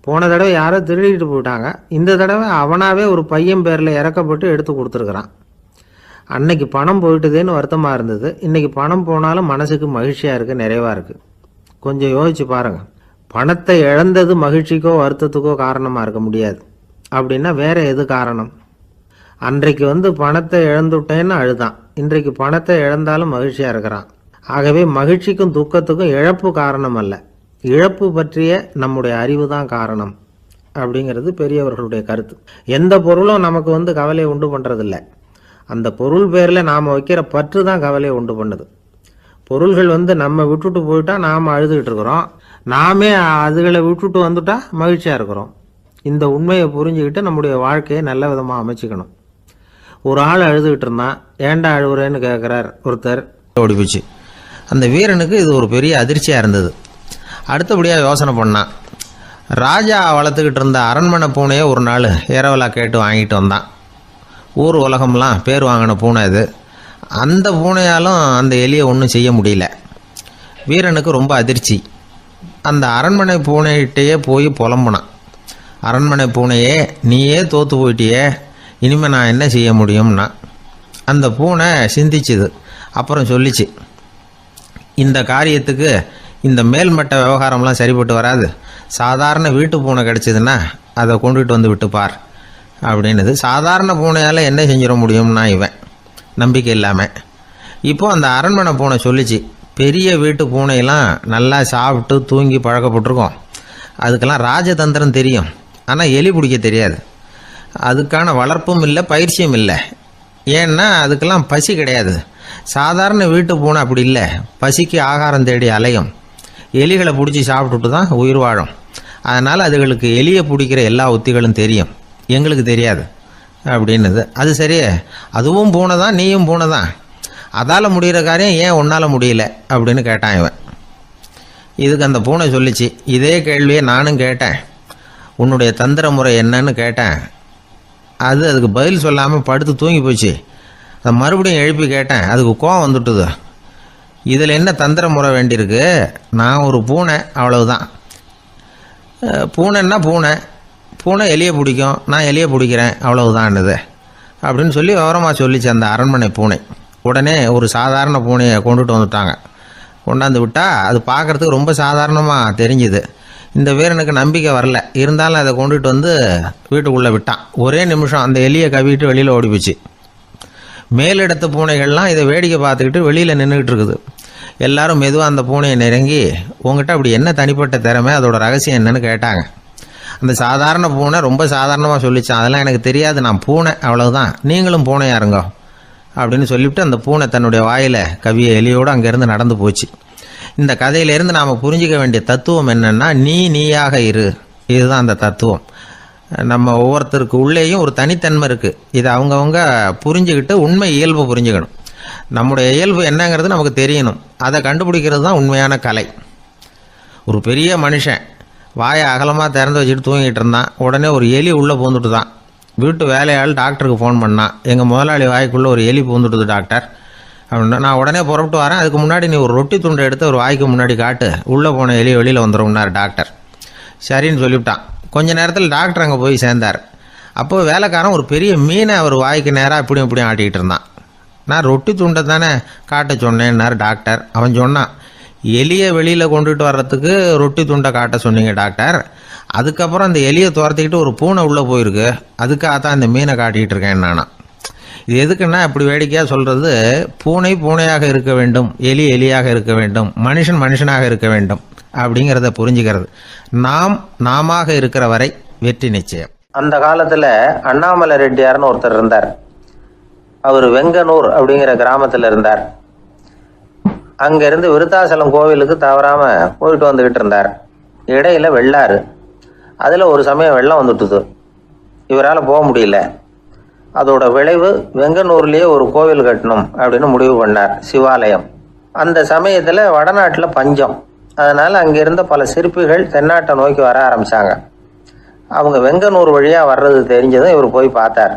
போன தடவை யாரோ திருடிட்டு போயிட்டாங்க, இந்த தடவை அவனாவே ஒரு பையன் பேரில் இறக்கப்பட்டு எடுத்து கொடுத்துருக்குறான். அன்னைக்கு பணம் போயிட்டுதேன்னு வருத்தமாக இருந்தது, இன்றைக்கி பணம் போனாலும் மனசுக்கு மகிழ்ச்சியாக இருக்குது, நிறைவாக இருக்குது. கொஞ்சம் யோசிச்சு பாருங்கள். பணத்தை இழந்தது மகிழ்ச்சிக்கோ வருத்தத்துக்கோ காரணமாக இருக்க முடியாது. அப்படின்னா வேற எது காரணம்? அன்றைக்கு பணத்தை இழந்துட்டேன்னு அழுதான், இன்றைக்கு பணத்தை இழந்தாலும் மகிழ்ச்சியாக இருக்கிறான். ஆகவே மகிழ்ச்சிக்கும் துக்கத்துக்கும் இழப்பு காரணம் அல்ல, இழப்பு பற்றிய நம்முடைய அறிவு தான் காரணம் அப்படிங்கிறது பெரியவர்களுடைய கருத்து. எந்த பொருளும் நமக்கு கவலையை உண்டு பண்ணுறதில்ல, அந்த பொருள் பேரில் நாம் வைக்கிற பற்று தான் கவலையை உண்டு பண்ணுது. பொருள்கள் நம்ம விட்டுட்டு போயிட்டா நாம் அழுதுகிட்டு இருக்கிறோம், நாமே அதுகளை விட்டுட்டு வந்துட்டா மகிழ்ச்சியாக இருக்கிறோம். இந்த உண்மையை புரிஞ்சுக்கிட்டு நம்முடைய வாழ்க்கையை நல்ல விதமாக அமைச்சிக்கணும். ஒரு ஆள் அழுதுகிட்டு இருந்தான். ஏண்டா அழுவுறேன்னு கேட்குறார் ஒருத்தர். ஓடி போச்சு. அந்த வீரனுக்கு இது ஒரு பெரிய அதிர்ச்சியாக இருந்தது. அடுத்தபடியாக யோசனை பண்ணான். ராஜா வளர்த்துக்கிட்டு இருந்த அரண்மனை பூனையை ஒரு நாள் இரவலாக கேட்டு வாங்கிட்டு வந்தான். ஊர் உலகம்லாம் பேர் வாங்கின பூனை இது. அந்த பூனையாலும் அந்த எலியை ஒன்றும் செய்ய முடியல. வீரனுக்கு ரொம்ப அதிர்ச்சி. அந்த அரண்மனை பூனைகிட்டையே போய் புலம்புனான். அரண்மனை பூனையே, நீயே தோற்று போயிட்டியே, இனிமேல் நான் என்ன செய்ய முடியும்னா. அந்த பூனை சிந்திச்சுது. அப்புறம் சொல்லிச்சு, இந்த காரியத்துக்கு இந்த மேல்மட்ட விவகாரம்லாம் சரிப்பட்டு வராது, சாதாரண வீட்டு பூனை கிடச்சிதுன்னா அதை கொண்டுகிட்டு வந்து விட்டுப்பார் அப்படின்னது. சாதாரண பூனையால் என்ன செஞ்சிட முடியும்னா இவன் நம்பிக்கை இல்லாமல். இப்போது அந்த அரண்மனை பூனை சொல்லிச்சு, பெரிய வீட்டு பூனையெல்லாம் நல்லா சாப்பிட்டு தூங்கி பழக்கப்பட்டிருக்கோம், அதுக்கெல்லாம் ராஜதந்திரம் தெரியும், ஆனால் எலி பிடிக்க தெரியாது, அதுக்கான வளர்ப்பும் இல்லை பயிற்சியும் இல்லை, ஏன்னா அதுக்கெல்லாம் பசி கிடையாது. சாதாரண வீட்டு பூனை அப்படி இல்லை, பசிக்கு ஆகாரம் தேடி அலையும். எலிகளை பிடிச்சி சாப்பிட்டுட்டு தான் உயிர் வாழும். அதனால் அதுகளுக்கு எலியை பிடிக்கிற எல்லா உத்திகளும் தெரியும், எங்களுக்கு தெரியாது அப்படின்னுது. அது சரியே, அதுவும் பூனை தான், நீயும் பூனை தான், அதால் முடிகிற காரியம் ஏன் உன்னால் முடியல அப்படின்னு கேட்டான் இவன். இதுக்கு அந்த பூனை சொல்லிச்சு, இதே கேள்வியை நானும் கேட்டேன், உன்னுடைய தந்திர முறை என்னன்னு கேட்டேன். அதுக்கு பதில் சொல்லாமல் படுத்து தூங்கி போச்சு. அதை மறுபடியும் எழுப்பி கேட்டேன், அதுக்கு கோவம் வந்துட்டுது. இதில் என்ன தந்திர முறை வேண்டியிருக்கு, நான் ஒரு பூனை அவ்வளவுதான். பூனைன்னா பூனை, பூனை எலியை பிடிக்கும், நான் எலியை பிடிக்கிறேன் அவ்வளவுதான்னுது அப்படின்னு சொல்லி விவரமாக சொல்லிச்சு அந்த அரண்மனை பூனை. உடனே ஒரு சாதாரண பூனையை கொண்டுட்டு வந்துட்டாங்க. கொண்டாந்து விட்டால் அது பார்க்குறதுக்கு ரொம்ப சாதாரணமாக தெரிஞ்சுது. இந்த வீரனுக்கு நம்பிக்கை வரல, இருந்தாலும் அதை கொண்டுட்டு வந்து வீட்டுக்குள்ளே விட்டான். ஒரே நிமிஷம் அந்த எலியை கவிட்டு வெளியில் ஓடிப்போச்சு. மேலிடத்து பூனைகள்லாம் இதை வேடிக்கை பார்த்துக்கிட்டு வெளியில் நின்றுக்கிட்டு இருக்குது. எல்லாரும் மெதுவாக அந்த பூனையை நெருங்கி, உங்ககிட்ட அப்படி என்ன தனிப்பட்ட திறமை, அதோட ரகசியம் என்னன்னு கேட்டாங்க. அந்த சாதாரண பூனை ரொம்ப சாதாரணமாக சொல்லிச்சான், அதெல்லாம் எனக்கு தெரியாது, நான் பூனை அவ்வளவுதான், நீங்களும் பூனையா இருங்கோ அப்படின்னு சொல்லிவிட்டு அந்த பூனை தன்னுடைய வாயில் கவிய எலியோடு அங்கேருந்து நடந்து போச்சு. இந்த கதையிலேருந்து நாம் புரிஞ்சிக்க வேண்டிய தத்துவம் என்னென்னா, நீயாக இரு. இதுதான் அந்த தத்துவம். நம்ம ஒவ்வொருத்தருக்கு உள்ளேயும் ஒரு தனித்தன்மை இருக்குது. இதை அவங்கவுங்க புரிஞ்சுக்கிட்டு உண்மை இயல்பு புரிஞ்சுக்கணும். நம்முடைய இயல்பு என்னங்கிறது நமக்கு தெரியணும். அதை கண்டுபிடிக்கிறது தான் உண்மையான கலை. ஒரு பெரிய மனுஷன் வாயை அகலமாக திறந்து வச்சுட்டு தூங்கிட்டு இருந்தான். உடனே ஒரு எலி உள்ளே பூந்துட்டு தான். வீட்டு வேலையாள் டாக்டருக்கு ஃபோன் பண்ணான், எங்கள் முதலாளி வாய்க்குள்ளே ஒரு எலி பூந்துட்டுது டாக்டர் அப்படின்னா. நான் உடனே புறப்பட்டு வரேன், அதுக்கு முன்னாடி நீ ஒரு ரொட்டி துண்டை எடுத்து ஒரு வாய்க்கு முன்னாடி காட்டு, உள்ளே போன எலி வெளியில் வந்துடும்னார் டாக்டர். சரின்னு சொல்லிவிட்டான். கொஞ்ச நேரத்தில் டாக்டர் அங்கே போய் சேர்ந்தார். அப்போது வேலைக்காரன் ஒரு பெரிய மீனை அவர் வாய்க்கு நேராக இப்படியும் இப்படியும் ஆட்டிக்கிட்டு இருந்தான். நான் ரொட்டி துண்டை தானே காட்ட சொன்னேன்னார் டாக்டர். அவன் சொன்னான், எலியை வெளியில் கொண்டுட்டு வர்றதுக்கு ரொட்டி துண்டை காட்ட சொன்னீங்க டாக்டர், அதுக்கப்புறம் அந்த எலியை துரத்திக்கிட்டு ஒரு பூனை உள்ளே போயிருக்கு, அதுக்காக தான் இந்த மீனை காட்டிக்கிட்டு இருக்கேன் நானா. இது எதுக்குன்னா, இப்படி வேடிக்கையாக சொல்கிறது, பூனை பூனையாக இருக்க வேண்டும், எலி எலியாக இருக்க வேண்டும், மனுஷன் மனுஷனாக இருக்க வேண்டும் அப்படிங்கிறத புரிஞ்சுக்கிறது. நாம இருக்கிற வரை வெற்றி நிச்சயம். அந்த காலத்தில் அண்ணாமலை ரெட்டியார்னு ஒருத்தர் இருந்தார். அவர் வெங்கனூர் அப்படிங்கிற கிராமத்தில் இருந்தார். அங்கேருந்து விருத்தாசலம் கோவிலுக்கு தவறாமல் போயிட்டு வந்துக்கிட்டு இருந்தார். இடையில வெள்ளாறு, அதில் ஒரு சமயம் வெள்ளம் வந்துட்டுது. இவரால் போக முடியல. அதோட விளைவு வெங்கனூர்லேயே ஒரு கோவில் கட்டணும் அப்படின்னு முடிவு பண்ணார், சிவாலயம். அந்த சமயத்தில் வடநாட்டில் பஞ்சம். அதனால் அங்கிருந்த பல சிற்பிகள் தென்னாட்டை நோக்கி வர ஆரம்பித்தாங்க. அவங்க வெங்கனூர் வழியாக வர்றது தெரிஞ்சதும் இவர் போய் பார்த்தார்.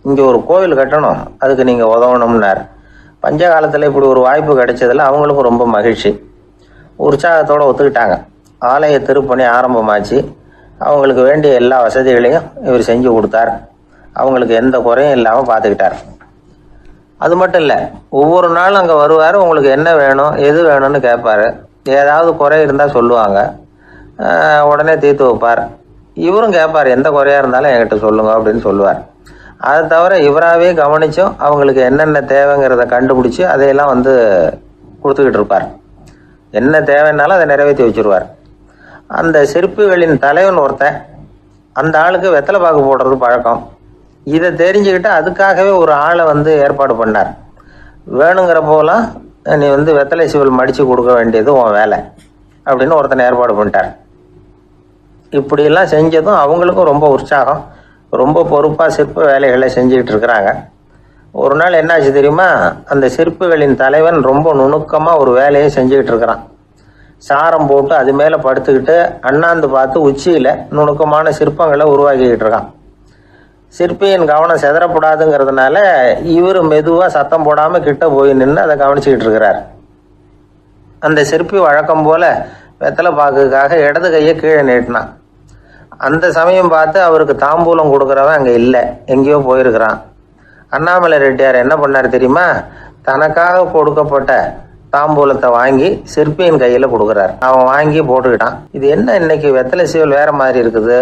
இங்கே ஒரு கோவில் கட்டணும், அதுக்கு நீங்கள் உதவணும்னார். பஞ்ச காலத்தில் இப்படி ஒரு வாய்ப்பு கிடைச்சதில் அவங்களுக்கும் ரொம்ப மகிழ்ச்சி. உற்சாகத்தோடு ஒத்துக்கிட்டாங்க. ஆலய திருப்பணி ஆரம்பமாச்சு. அவங்களுக்கு வேண்டிய எல்லா வசதிகளையும் இவர் செஞ்சு கொடுத்தார். அவங்களுக்கு எந்த குறையும் இல்லாமல் பார்த்துக்கிட்டார். அது மட்டும் இல்லை, ஒவ்வொரு நாளும் அங்கே வருவார். உங்களுக்கு என்ன வேணும், எது வேணும்னு கேட்பார். ஏதாவது குறை இருந்தால் சொல்லுவாங்க, உடனே தீர்த்து வைப்பார். இவரும் கேட்பார், எந்த குறையாக இருந்தாலும் என்கிட்ட சொல்லுங்க அப்படின்னு சொல்லுவார். அதை தவிர இவராகவே கவனிச்சும் அவங்களுக்கு என்னென்ன தேவைங்கிறத கண்டுபிடிச்சி அதையெல்லாம் கொடுத்துக்கிட்டு இருப்பார். என்ன தேவைன்னாலும் அதை நிறைவேற்றி வச்சுருவார். அந்த சிற்பிகளின் தலைவன் ஒருத்தன், அந்த ஆளுக்கு வெத்தலை பாக்கு போடுறது பழக்கம். இதை தெரிஞ்சுக்கிட்டு அதுக்காகவே ஒரு ஆளை ஏற்பாடு பண்ணார். வேணுங்கிற போலாம் நீ வெத்தலை சிவல் மடித்து கொடுக்க வேண்டியது உன் வேலை அப்படின்னு ஒருத்தனை ஏற்பாடு பண்ணிட்டார். இப்படியெல்லாம் செஞ்சதும் அவங்களுக்கும் ரொம்ப உற்சாகம். ரொம்ப பொறுப்பாக சிற்ப வேலைகளை செஞ்சுக்கிட்டு இருக்கிறாங்க. ஒரு நாள் என்னாச்சு தெரியுமா, அந்த சிற்பிகளின் தலைவன் ரொம்ப நுணுக்கமாக ஒரு வேலையை செஞ்சுக்கிட்டு இருக்கிறான். சாரம் போட்டு அது மேலே படுத்துக்கிட்டு அண்ணாந்து பார்த்து உச்சியில் நுணுக்கமான சிற்பங்களை உருவாக்கிக்கிட்டு இருக்கான். சிற்பியின் கவனம் செதறப்படாதுங்கிறதுனால இவர் மெதுவாக சத்தம் போடாமல் கிட்ட போய் நின்று அதை கவனிச்சுக்கிட்டு இருக்கிறார். அந்த சிற்பி வழக்கம் போல் வெத்தலை பாக்குக்காக இடது கையை கீழே நீட்டினான். அந்த சமயம் பார்த்து அவருக்கு தாம்பூலம் கொடுக்குறவன் அங்கே இல்லை, எங்கேயோ போயிருக்கிறான். அண்ணாமலை ரெட்டியார் என்ன பண்ணார் தெரியுமா, தனக்காக கொடுக்கப்பட்ட தாம்பூலத்தை வாங்கி சிற்பியின் கையில் கொடுக்குறார். அவன் வாங்கி போட்டுக்கிட்டான். இது என்ன இன்னைக்கு வெத்தலை சீவல் வேற மாதிரி இருக்குது,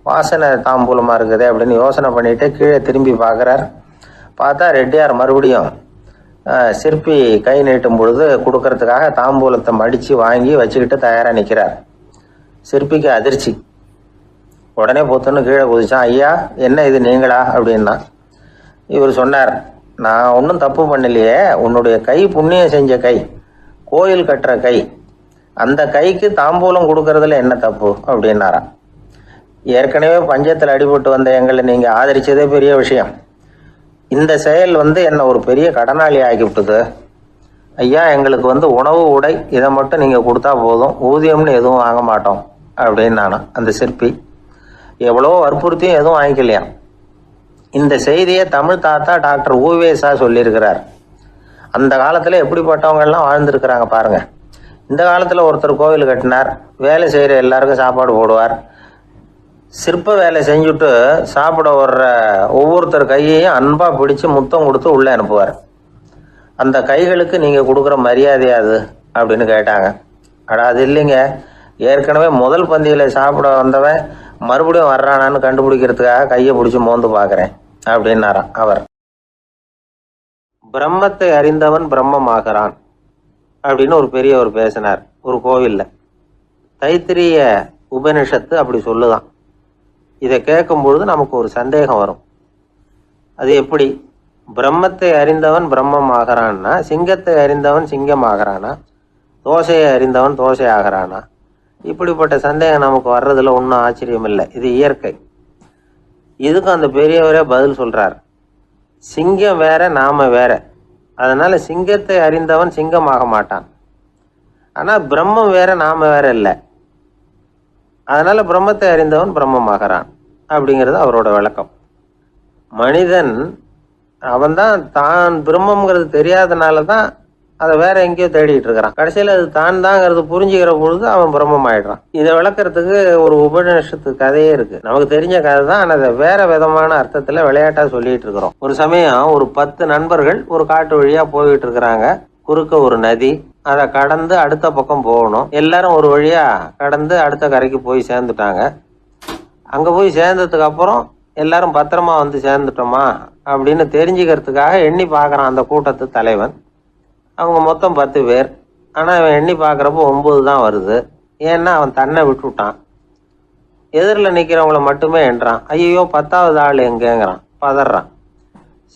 வாசனை தாம்பூலமாக இருக்குது அப்படின்னு யோசனை பண்ணிட்டு கீழே திரும்பி பார்க்குறார். பார்த்தா ரெட்டியார் மறுபடியும் சிற்பி கை நீட்டும் பொழுது கொடுக்கறதுக்காக தாம்பூலத்தை மடித்து வாங்கி வச்சுக்கிட்டு தயாராக நிற்கிறார். சிற்பிக்கு அதிர்ச்சி. உடனே பொத்துன்னு கீழே குதிச்சான். ஐயா, என்ன இது நீங்களா அப்படின்னா. இவர் சொன்னார், நான் ஒன்றும் தப்பு பண்ணலையே, உன்னுடைய கை புண்ணியம் செஞ்ச கை, கோயில் கட்டுற கை, அந்த கைக்கு தாம்பூலம் கொடுக்கறதுல என்ன தப்பு அப்படின்னாராம். ஏற்கனவே பஞ்சத்தில் அடிபட்டு வந்த எங்களை நீங்கள் ஆதரிச்சதே பெரிய விஷயம். இந்த செயல் என்னை ஒரு பெரிய கடனாளி ஆக்கிவிட்டுது. ஐயா, எங்களுக்கு உணவு உடை இதை மட்டும் நீங்கள் கொடுத்தா போதும், ஊதியம்னு எதுவும் வாங்க மாட்டோம் அப்படின்னு நானும். அந்த சிற்பி எவ்வளோ வற்புறுத்தியும் எதுவும் வாங்கிக்கலையாம். இந்த செய்தியை தமிழ் தாத்தா டாக்டர் ஊவேசா சொல்லியிருக்கிறார். அந்த காலத்தில் எப்படிப்பட்டவங்கெல்லாம் வாழ்ந்துருக்கிறாங்க பாருங்க. இந்த காலத்தில் ஒருத்தர் கோவில் கட்டினார், வேலை செய்கிற எல்லாருக்கும் சாப்பாடு போடுவார், சிற்ப வேலை செஞ்சுட்டு சாப்பிட வர்ற ஒவ்வொருத்தர் கையையும் அன்பாக பிடிச்சி முத்தம் கொடுத்து உள்ளே அனுப்புவார். அந்த கைகளுக்கு நீங்கள் கொடுக்குற மரியாதையா அது அப்படின்னு கேட்டாங்க. அது இல்லைங்க, ஏற்கனவே முதல் பந்தியில் சாப்பிட வந்தவன் மறுபடியும் வர்றானான்னு கண்டுபிடிக்கிறதுக்காக கையை பிடிச்சி மோந்து பார்க்குறேன் அப்படின்னாராம் அவர். பிரம்மத்தை அறிந்தவன் பிரம்மமாகிறான் அப்படின்னு ஒரு பெரியவர் பேசினார் ஒரு கோவில்ல. தைத்திரிய உபனிஷத்து அப்படி சொல்லுதான். இதை கேட்கும் பொழுது நமக்கு ஒரு சந்தேகம் வரும். அது எப்படி? பிரம்மத்தை அறிந்தவன் பிரம்மம் ஆகிறான்னா, சிங்கத்தை அறிந்தவன் சிங்கம் ஆகிறானா, தோசையை அறிந்தவன் தோசை ஆகிறானா? இப்படிப்பட்ட சந்தேகம் நமக்கு வர்றதுல ஒன்றும் ஆச்சரியம் இல்லை, இது இயற்கை. இதுக்கும் அந்த பெரியவரே பதில் சொல்றார். சிங்கம் வேற, நாம வேற. அதனால சிங்கத்தை அறிந்தவன் சிங்கம் ஆக மாட்டான். ஆனா பிரம்மம் வேற, நாம வேற இல்லை. அதனால பிரம்மத்தை அறிந்தவன் பிரம்மம் ஆகிறான் அப்படிங்கிறது அவரோட விளக்கம். மனிதன் அவன்தான் தான் பிரம்மங்கிறது தெரியாதனால தான் அதை வேற எங்கேயோ தேடிட்டு இருக்கிறான். கடைசியில் அது தான் தாங்கிறது புரிஞ்சுக்கிற பொழுது அவன் பிரம்மம் ஆயிடுறான். இதை விளக்கறதுக்கு ஒரு உபநிஷத்து கதையே இருக்கு. நமக்கு தெரிஞ்ச கதை தான், ஆனால் அதை வேற விதமான அர்த்தத்துல விளையாட்டா சொல்லிட்டு இருக்கிறோம். ஒரு சமயம் ஒரு 10 நண்பர்கள் ஒரு காட்டு வழியா போயிட்டு இருக்கிறாங்க. குறுக்க ஒரு நதி, அதை கடந்து அடுத்த பக்கம் போகணும். எல்லாரும் ஒரு வழியா கடந்து அடுத்த கரைக்கு போய் சேர்ந்துட்டாங்க. அங்க போய் சேர்ந்ததுக்கு அப்புறம் எல்லாரும் பத்திரமா சேர்ந்துட்டோமா அப்படின்னு தெரிஞ்சுக்கிறதுக்காக எண்ணி பார்க்கறான் அந்த கூட்டத்து தலைவன். அவங்க மொத்தம் 10 பேர். ஆனா அவன் எண்ணி பார்க்கறப்போ 9 தான் வருது. ஏன்னா அவன் தன்னை விட்டுட்டான். எதிரில் நிக்கிறவங்கள மட்டுமே எண்றான். ஐயோ 10வது ஆள் எங்கேங்கிறான், பதறான்.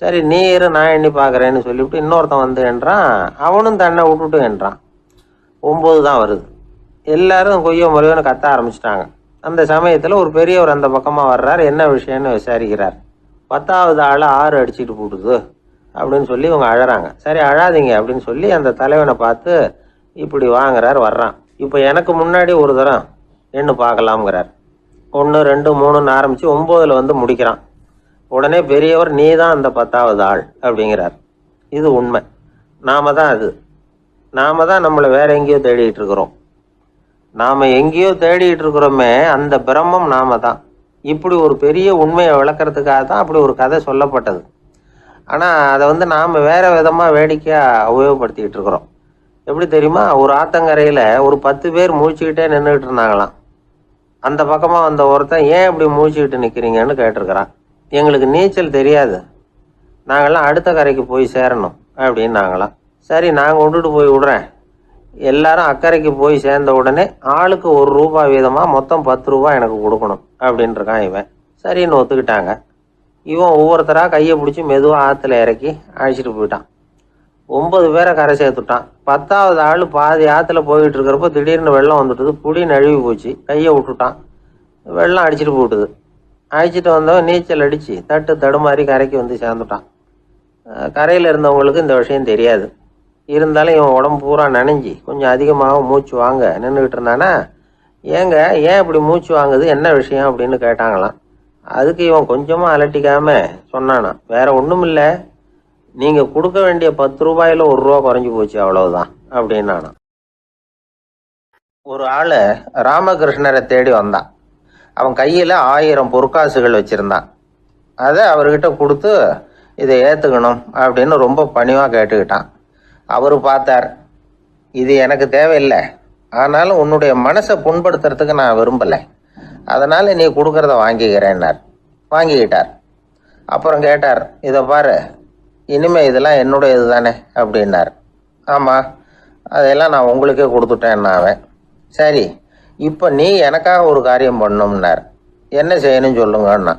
சரி நீ இரு, நான் எண்ணி பார்க்கறேன்னு சொல்லிவிட்டு இன்னொருத்தன் என்றான். அவனும் தன்னை விட்டுட்டு என்றான். 9 தான் வருது. எல்லாரும் கொய்யோ முறையோன்னு கத்த ஆரம்பிச்சிட்டாங்க. அந்த சமயத்துல ஒரு பெரியவர் அந்த பக்கமா வர்றாரு. என்ன விஷயம்னு விசாரிக்கிறார். 10வது ஆளை 6 அடிச்சுட்டு போட்டுது அப்படின்னு சொல்லி இவங்க அழறாங்க. சரி அழாதீங்க அப்படின்னு சொல்லி அந்த தலைவனை பார்த்து இப்படி வாங்குறார், வர்றான். இப்போ எனக்கு முன்னாடி ஒரு தரம் எண்ணு பார்க்கலாம்ங்கிறார். 1 2 3ன்னு ஆரம்பிச்சு 9ல் முடிக்கிறான். உடனே பெரியவர் நீ தான் அந்த 10வது ஆள் அப்படிங்கிறார். இது உண்மை. நாம தான் அது. நாம தான் நம்மளை வேற எங்கேயோ தேடிட்டு இருக்கிறோம். நாம எங்கேயோ தேடிட்டு இருக்கிறோமே, அந்த பிரம்மம் நாம தான். இப்படி ஒரு பெரிய உண்மையை விளக்கறதுக்காக தான் அப்படி ஒரு கதை சொல்லப்பட்டது. ஆனா அதை நாம வேற விதமா வேடிக்கையா உபயோகப்படுத்திட்டு இருக்கிறோம். எப்படி தெரியுமா? ஒரு ஆத்தங்கரையில ஒரு 10 பேர் மூழ்கிக்கிட்டே நின்றுட்டு இருந்தாங்களாம். அந்த பக்கமா வந்த ஒருத்தன் ஏன் இப்படி மூழ்கிக்கிட்டு நிக்கிறீங்கன்னு கேட்டிருக்கிறான். எங்களுக்கு நீச்சல் தெரியாது, நாங்கெல்லாம் அடுத்த கரைக்கு போய் சேரணும் அப்படின்னு நாங்களாம். சரி நான் கொண்டுட்டு போய் விடுறேன். எல்லாரும் அக்கறைக்கு போய் சேர்ந்த உடனே ஆளுக்கு ₹1 வீதமா மொத்தம் ₹10 எனக்கு கொடுக்கணும் அப்படின்னு இருக்கான் இவன். சரின்னு ஒத்துக்கிட்டாங்க. இவன் ஒவ்வொருத்தரா கையை பிடிச்சி மெதுவா ஆத்துல இறக்கி அழைச்சிட்டு போயிட்டான். 9 பேரை கரை சேர்த்துட்டான். 10வது ஆள் பாதி ஆத்துல போயிட்டு இருக்கிறப்ப திடீர்னு வெள்ளம் வந்துட்டுது. புடி நழுவி போச்சு. கையை விட்டுட்டான். வெள்ளம் அடிச்சுட்டு போட்டுது. அழைச்சிட்டு வந்தவன் நீச்சல் அடிச்சு தடுமாறி கரைக்கு சேர்ந்துட்டான். கரையில இருந்தவங்களுக்கு இந்த விஷயம் தெரியாது. இருந்தாலும் இவன் உடம்பு பூரா நனைஞ்சி கொஞ்சம் அதிகமாக மூச்சு வாங்க நின்றுக்கிட்டு இருந்தானா, ஏங்க ஏன் இப்படி மூச்சு வாங்குது, என்ன விஷயம் அப்படின்னு கேட்டாங்களாம். அதுக்கு இவன் கொஞ்சமா அலட்டிக்காம சொன்னானா, வேற ஒண்ணும் இல்லை, நீங்க கொடுக்க வேண்டிய ₹10ல் ₹1 குறைஞ்சி போச்சு, அவ்வளவுதான் அப்படின்னானா. ஒரு ஆளு ராமகிருஷ்ணரை தேடி வந்தான். அவன் கையில 1000 பொற்காசுகள் வச்சிருந்தான். அதை அவர்கிட்ட கொடுத்து இதை ஏத்துக்கணும் அப்படின்னு ரொம்ப பணிவா கேட்டுக்கிட்டான். அவரு பார்த்தார், இது எனக்கு தேவையில்லை, ஆனாலும் உன்னுடைய மனசை புண்படுத்துறதுக்கு நான் விரும்பலை, அதனால நீ கொடுக்கறத வாங்கிக்கிறேன்னார். வாங்கிக்கிட்டார். அப்புறம் கேட்டார், இதை பாரு, இனிமே இதெல்லாம் என்னுடைய இது தானே அப்படின்னார். ஆமா, அதெல்லாம் நான் உங்களுக்கே கொடுத்துட்டேன் அவன். சரி, இப்போ நீ எனக்காக ஒரு காரியம் பண்ணணும்னார். என்ன செய்யணும்னு சொல்லுங்கன்னா,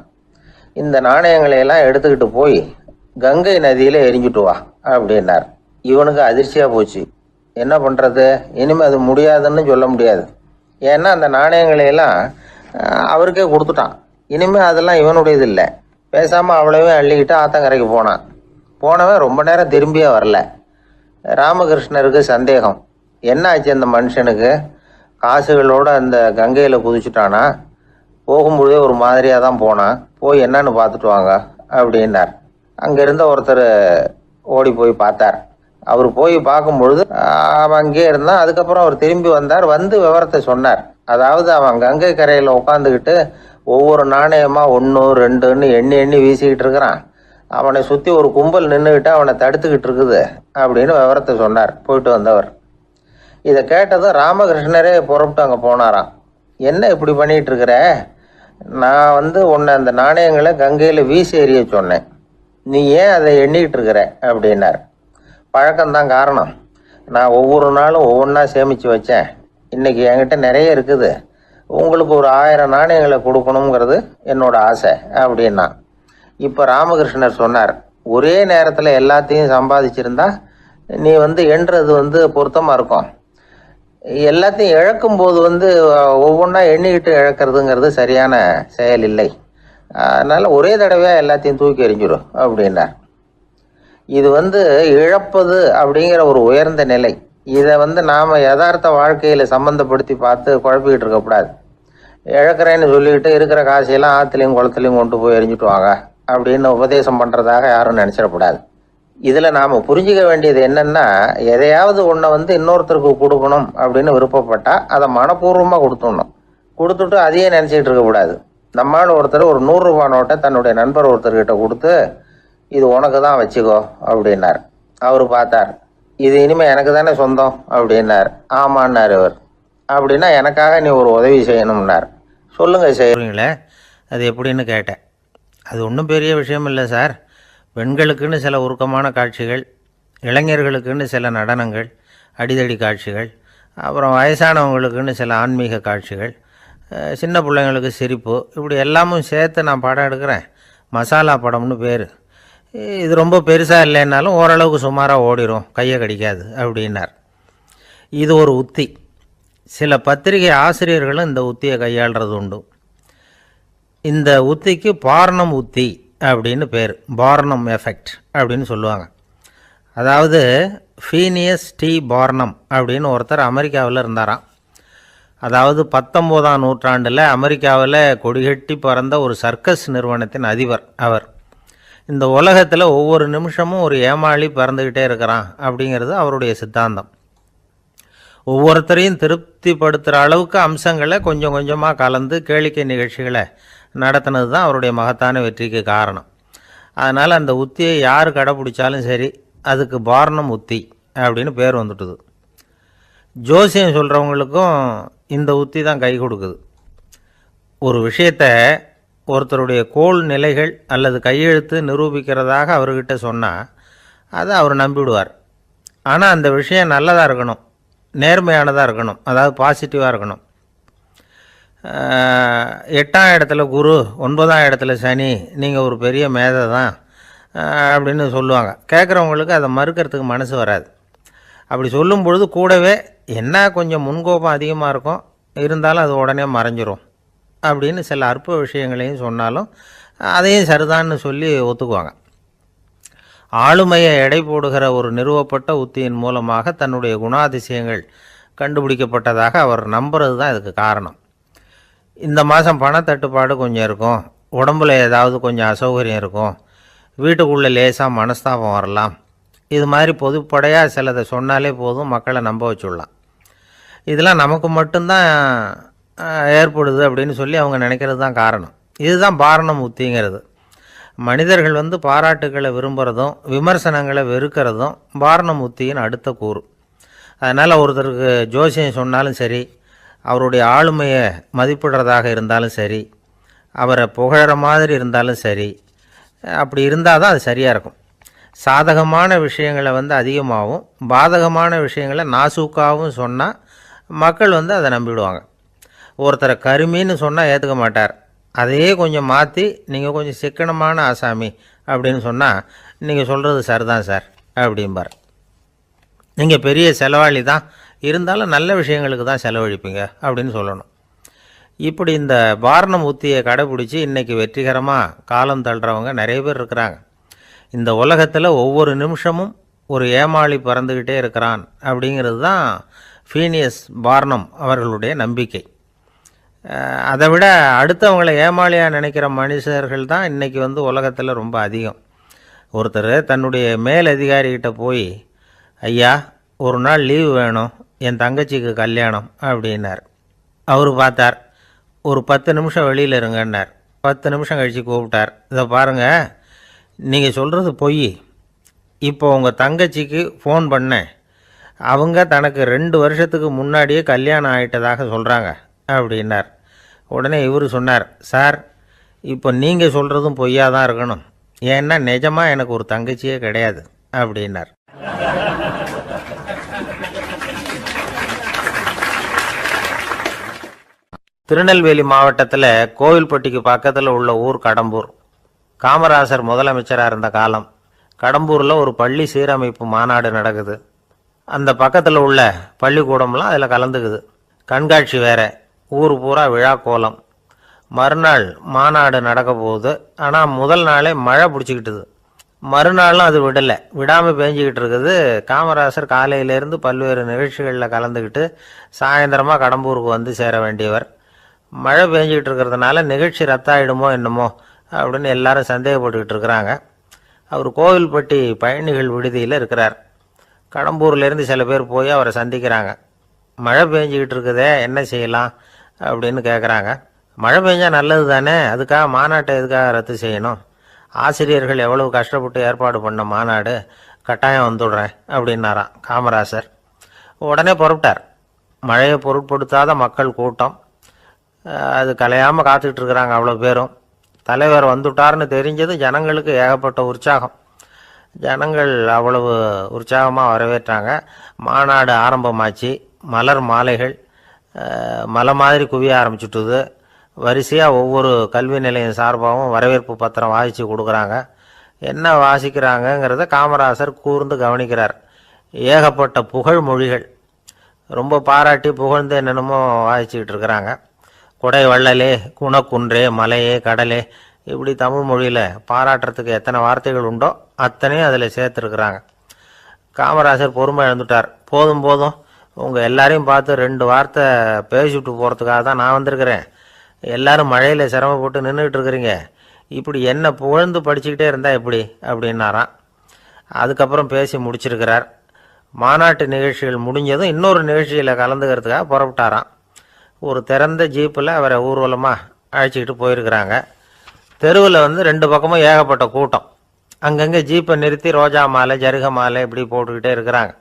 இந்த நாணயங்களை எல்லாம் எடுத்துக்கிட்டு போய் கங்கை நதியில் எரிஞ்சுட்டு வா அப்படின்னார். இவனுக்கு அதிர்ச்சியாக போச்சு. என்ன பண்ணுறது, இனிமேல் அது முடியாதுன்னு சொல்ல முடியாது. ஏன்னா அந்த நாணயங்களையெல்லாம் அவருக்கே கொடுத்துட்டான். இனிமேல் அதெல்லாம் இவனுடையது இல்லை. பேசாமல் அவ்வளவே அள்ளிக்கிட்டு ஆத்தங்கரைக்கு போனான். போனவன் ரொம்ப நேரம் திரும்பியே வரல. ராமகிருஷ்ணருக்கு சந்தேகம், என்ன ஆச்சு அந்த மனுஷனுக்கு, காசுகளோடு அந்த கங்கையில் குதிச்சுட்டானா, போகும்பொழுதே ஒரு மாதிரியாக தான் போனான், போய் என்னன்னு பார்த்துட்டு வாங்க அப்படின்னார். அங்கே இருந்த ஒருத்தர் ஓடி போய் பார்த்தார். அவர் போய் பார்க்கும்பொழுது அவன் அங்கேயே இருந்தான். அதுக்கப்புறம் அவர் திரும்பி வந்தார். வந்து விவரத்தை சொன்னார். அதாவது அவன் கங்கை கரையில் உட்காந்துக்கிட்டு ஒவ்வொரு நாணயமாக 1 2ன்னு எண்ணி எண்ணி வீசிக்கிட்டு இருக்கிறான். அவனை சுற்றி ஒரு கும்பல் நின்றுக்கிட்டு அவனை தடுத்துக்கிட்டு இருக்குது அப்படின்னு விவரத்தை சொன்னார் போயிட்டு வந்தவர். இதை கேட்டதும் ராமகிருஷ்ணரே புறப்பட்டு அங்கே போனாராம். என்ன இப்படி பண்ணிகிட்டு இருக்கிற, நான் உன்னை அந்த நாணயங்களை கங்கையில் வீசி எறிய சொன்னேன், நீ ஏன் அதை எண்ணிக்கிட்டு இருக்கிற அப்படின்னார். பழக்கம்தான் காரணம், நான் ஒவ்வொரு நாளும் ஒவ்வொன்றா சேமித்து வச்சேன். இன்றைக்கி என்கிட்ட நிறைய இருக்குது, உங்களுக்கு ஒரு 1000 நாணயங்களை கொடுக்கணுங்கிறது என்னோட ஆசை அப்படின்னா. இப்போ ராமகிருஷ்ணர் சொன்னார், ஒரே நேரத்தில் எல்லாத்தையும் சம்பாதிச்சிருந்தா நீ எண்ணுறது பொருத்தமாக இருக்கும். எல்லாத்தையும் இழக்கும்போது ஒவ்வொன்றா எண்ணிக்கிட்டு இழக்கிறதுங்கிறது சரியான செயல் இல்லை. அதனால் ஒரே தடவையாக எல்லாத்தையும் தூக்கி எறிஞ்சிடும் அப்படின்னார். இது இழப்பது அப்படிங்கிற ஒரு உயர்ந்த நிலை. இதை நாம் யதார்த்த வாழ்க்கையில் சம்மந்தப்படுத்தி பார்த்து குழப்பிக்கிட்டு இருக்கக்கூடாது. இழக்கிறேன்னு சொல்லிக்கிட்டு இருக்கிற காசையெல்லாம் ஆற்றுலையும் குளத்துலையும் கொண்டு போய் எரிஞ்சுட்டு வாங்க அப்படின்னு உபதேசம் பண்ணுறதாக யாரும் நினச்சிடக்கூடாது. இதில் நாம் புரிஞ்சிக்க வேண்டியது என்னென்னா, எதையாவது ஒன்றை இன்னொருத்தருக்கு கொடுக்கணும் அப்படின்னு விருப்பப்பட்டால் அதை மனப்பூர்வமாக கொடுத்துடணும். கொடுத்துட்டு அதையே நினச்சிக்கிட்டு இருக்கக்கூடாது. நம்மால் ஒருத்தர் ஒரு 100 ரூபா நோட்டை தன்னுடைய நண்பர் ஒருத்தர்கிட்ட கொடுத்து, இது உனக்கு தான் வச்சுக்கோ அப்படின்னார். அவர் பார்த்தார், இது இனிமேல் எனக்கு தானே சொந்தம் அப்படின்னார். ஆமான்னார் அவர். அப்படின்னா எனக்காக நீ ஒரு உதவி செய்யணும்னார். சொல்லுங்கள் செய்கிறீங்களே, அது எப்படின்னு கேட்டேன். அது ஒன்றும் பெரிய விஷயம் இல்லை சார். பெண்களுக்குன்னு சில உருக்கமான காட்சிகள், இளைஞர்களுக்குன்னு சில நடனங்கள், அடிதடி காட்சிகள், அப்புறம் வயசானவங்களுக்குன்னு சில ஆன்மீக காட்சிகள், சின்ன பிள்ளைங்களுக்கு சிரிப்பு, இப்படி எல்லாமும் சேர்த்து நான் படம் எடுக்கிறேன். மசாலா படம்னு பேர். இது ரொம்ப பெருசாக இல்லைன்னாலும் ஓரளவுக்கு சுமாராக ஓடிடும், கையை கடிக்காது அப்படின்னார். இது ஒரு உத்தி. சில பத்திரிகை ஆசிரியர்களும் இந்த உத்தியை கையாளுறது உண்டு. இந்த உத்திக்கு பார்னம் உத்தி அப்படின்னு பேர். பார்னம் எஃபெக்ட் அப்படின்னு சொல்லுவாங்க. அதாவது ஃபீனியஸ் டி பார்னம் அப்படின்னு ஒருத்தர் அமெரிக்காவில் இருந்தாராம். அதாவது 19ஆம் நூற்றாண்டில் அமெரிக்காவில் கொடிகட்டி பறந்த ஒரு சர்க்கஸ் நிறுவனத்தின் அதிபர் அவர். இந்த உலகத்தில் ஒவ்வொரு நிமிஷமும் ஒரு ஏமாளி பறந்துக்கிட்டே இருக்கிறான் அப்படிங்கிறது அவருடைய சித்தாந்தம். ஒவ்வொருத்தரையும் திருப்திப்படுத்துகிற அளவுக்கு அம்சங்களை கொஞ்சம் கொஞ்சமாக கலந்து கேளிக்கை நிகழ்ச்சிகளை நடத்தினது தான் அவருடைய மகத்தான வெற்றிக்கு காரணம். அதனால் அந்த உத்தியை யார் கடைப்பிடிச்சாலும் சரி, அதுக்கு பார்னம் உத்தி அப்படின்னு பேர் வந்துட்டுது. ஜோசியம் சொல்கிறவங்களுக்கும் இந்த உத்தி தான் கை கொடுக்குது. ஒரு விஷயத்தை ஒருத்தருடைய கோள் நிலைகள் அல்லது கையெழுத்து நிரூபிக்கிறதாக அவர்கிட்ட சொன்னால் அதை அவர் நம்பிவிடுவார். ஆனால் அந்த விஷயம் நல்லதாக இருக்கணும், நேர்மையானதாக இருக்கணும், அதாவது பாசிட்டிவாக இருக்கணும். 8ஆம் இடத்துல குரு, 9ஆம் இடத்துல சனி, நீங்கள் ஒரு பெரிய மேதை தான் அப்படின்னு சொல்லுவாங்க. கேட்குறவங்களுக்கு அதை மறுக்கிறதுக்கு மனசு வராது. அப்படி சொல்லும் பொழுது கூடவே என்ன கொஞ்சம் முன்கோபம் அதிகமாக இருக்கும், இருந்தாலும் அது உடனே மறைஞ்சிரும் அப்படின்னு சில அற்ப விஷயங்களையும் சொன்னாலும் அதையும் சரிதான்னு சொல்லி ஒத்துக்குவாங்க. ஆளுமையை எடை போடுகிற ஒரு நிறுவப்பட்ட உத்தியின் மூலமாக தன்னுடைய குணாதிசயங்கள் கண்டுபிடிக்கப்பட்டதாக அவர் நம்புறது தான் இதுக்கு காரணம். இந்த மாதம் பணத்தட்டுப்பாடு கொஞ்சம் இருக்கும், உடம்புல ஏதாவது கொஞ்சம் அசௌகரியம் இருக்கும், வீட்டுக்குள்ளே லேசாக மனஸ்தாபம் வரலாம், இது மாதிரி பொதுப்படையாக சிலதை சொன்னாலே போதும், மக்களை நம்ப வச்சுடலாம். இதெல்லாம் நமக்கு மட்டும்தான் ஏற்படுது அப்படின்னு சொல்லி அவங்க நினைக்கிறது தான் காரணம். இதுதான் பார்னம் உத்திங்கிறது. மனிதர்கள் பாராட்டுக்களை விரும்புகிறதும் விமர்சனங்களை வெறுக்கிறதும் பார்னம் உத்தியின் அடுத்த கூறு. அதனால் ஒருத்தருக்கு ஜோசியம் சொன்னாலும் சரி, அவருடைய ஆளுமையை மதிப்பிடுறதாக இருந்தாலும் சரி, அவரை புகழற மாதிரி இருந்தாலும் சரி, அப்படி இருந்தால் தான் அது சரியாக இருக்கும். சாதகமான விஷயங்களை அதிகமாகவும் பாதகமான விஷயங்களை நாசூக்காகவும் சொன்னால் மக்கள் அதை நம்பிவிடுவாங்க. ஒருத்தரை கருமின்னு சொன்னால் ஏற்றுக்க மாட்டார். அதையே கொஞ்சம் மாற்றி நீங்கள் கொஞ்சம் சிக்கனமான ஆசாமி அப்படின்னு சொன்னால் நீங்கள் சொல்கிறது சரிதான் சார் அப்படிம்பார். நீங்கள் பெரிய செலவாளி தான், இருந்தாலும் நல்ல விஷயங்களுக்கு தான் செலவழிப்பீங்க அப்படின்னு சொல்லணும். இப்படி இந்த வாரணம் உத்தியை கடைபிடிச்சி இன்றைக்கி வெற்றிகரமாக காலம் தள்ளுறவங்க நிறைய பேர் இருக்கிறாங்க. இந்த உலகத்தில் ஒவ்வொரு நிமிஷமும் ஒரு ஏமாளி பறந்துக்கிட்டே இருக்கிறான் அப்படிங்கிறது தான் ஃபீனியஸ் பார்னம் அவர்களுடைய நம்பிக்கை. அதை விட அடுத்தவங்களை ஏமாளியாக நினைக்கிற மனுஷர்கள் தான் இன்றைக்கி உலகத்தில் ரொம்ப அதிகம். ஒருத்தர் தன்னுடைய மேல் அதிகாரிகிட்ட போய், ஐயா ஒரு நாள் லீவு வேணும், என் தங்கச்சிக்கு கல்யாணம் அப்படின்னார். அவர் பார்த்தார், ஒரு 10 நிமிஷம் வெளியில் இருங்கன்னார். 10 நிமிஷம் கழித்து கூப்பிட்டார், இதை பாருங்கள், நீங்கள் சொல்கிறது பொய். இப்போ உங்கள் தங்கச்சிக்கு ஃபோன் பண்ணேன், அவங்க தனக்கு 2 வருஷத்துக்கு முன்னாடியே கல்யாணம் ஆகிட்டதாக சொல்கிறாங்க அப்படின்னார். உடனே இவர் சொன்னார், சார் இப்போ நீங்கள் சொல்கிறதும் பொய்யாக தான் இருக்கணும், ஏன்னா நிஜமாக எனக்கு ஒரு தங்கச்சியே கிடையாது அப்படின்னார். திருநெல்வேலி மாவட்டத்தில் கோவில்பட்டிக்கு பக்கத்தில் உள்ள ஊர் கடம்பூர். காமராசர் முதலமைச்சராக இருந்த காலம். கடம்பூரில் ஒரு பள்ளி சீரமைப்பு மாநாடு நடக்குது. அந்த பக்கத்தில் உள்ள பள்ளிக்கூடம்லாம் அதில் கலந்துக்குது. கண்காட்சி வேற, ஊர் பூரா விழா கோலம். மறுநாள் மாநாடு நடக்க போகுது. ஆனால் முதல் நாளே மழை பிடிச்சிக்கிட்டுது. மறுநாளும் அது விடாமல் பேஞ்சிக்கிட்டு இருக்குது. காமராசர் காலையிலேருந்து பல்வேறு நிகழ்ச்சிகளில் கலந்துக்கிட்டு சாயந்தரமாக கடம்பூருக்கு வந்து சேர வேண்டியவர். மழை பேஞ்சிக்கிட்டு இருக்கிறதுனால நிகழ்ச்சி ரத்தாயிடுமோ என்னமோ அப்படின்னு எல்லாரும் சந்தேகப்பட்டுக்கிட்டு இருக்கிறாங்க. அவர் கோவில்பட்டி பயணிகள் விடுதியில் இருக்கிறார். கடம்பூர்லேருந்து சில பேர் போய் அவரை சந்திக்கிறாங்க. மழை பெஞ்சிக்கிட்டு இருக்குதே, என்ன செய்யலாம் அப்படின்னு கேட்குறாங்க. மழை பெஞ்சால் நல்லது தானே, அதுக்காக மாநாட்டை எதுக்காக ரத்து செய்யணும்? ஆசிரியர்கள் எவ்வளவு கஷ்டப்பட்டு ஏற்பாடு பண்ண மாநாடு, கட்டாயம் வந்துடுறேன் அப்படின்னாராம் காமராசர். உடனே புறப்பட்டார். மழையை பொருட்படுத்தாத மக்கள் கூட்டம். அது கலையாமல் காத்துக்கிட்டு இருக்கிறாங்க அவ்வளோ பேரும். தலைவர் வந்துட்டார்னு தெரிஞ்சது ஜனங்களுக்கு ஏகப்பட்ட உற்சாகம். ஜனங்கள் அவ்வளவு உற்சாகமாக வரவேற்றாங்க. மாநாடு ஆரம்பமாச்சு. மலர் மாலைகள் மலை மாதிரி குவிய ஆரம்பிச்சுட்டுது. வரிசையாக ஒவ்வொரு கல்வி நிலையம் சார்பாகவும் வரவேற்பு பத்திரம் வாசித்து கொடுக்குறாங்க. என்ன வாசிக்கிறாங்கங்கிறத காமராசர் கூர்ந்து கவனிக்கிறார். ஏகப்பட்ட புகழ் மொழிகள், ரொம்ப பாராட்டி புகழ்ந்து என்னென்னமோ வாசிச்சுக்கிட்டு இருக்கிறாங்க. கொடை வள்ளலே, குணக்குன்றே, மலையே, கடலே, இப்படி தமிழ் மொழியில் பாராட்டுறதுக்கு எத்தனை வார்த்தைகள் உண்டோ அத்தனையும் அதில் சேர்த்துருக்குறாங்க. காமராசர் பொறுமை இழந்துட்டார். போதும் போதும், உங்கள் எல்லாரையும் பார்த்து 2 வார்த்தை பேசிவிட்டு போகிறதுக்காக தான் நான் வந்திருக்கிறேன். எல்லோரும் மழையில் சிரமப்பட்டு நின்றுக்கிட்டு இருக்கிறீங்க, இப்படி என்ன புகழ்ந்து படிச்சுக்கிட்டே இருந்தால் எப்படி அப்படின்னாராம். அதுக்கப்புறம் பேசி முடிச்சிருக்கிறார். மாநாட்டு நிகழ்ச்சிகள் முடிஞ்சதும் இன்னொரு நிகழ்ச்சியில் கலந்துக்கிறதுக்காக புறப்பட்டாராம். ஒரு திறந்த ஜீப்பில் அவரை ஊர்வலமாக அழைச்சிக்கிட்டு போயிருக்கிறாங்க. தெருவில் 2 பக்கமும் ஏகப்பட்ட கூட்டம். அங்கங்கே ஜீப்பை நிறுத்தி ரோஜா மாலை, ஜருக மாலை இப்படி போட்டுக்கிட்டே இருக்கிறாங்க.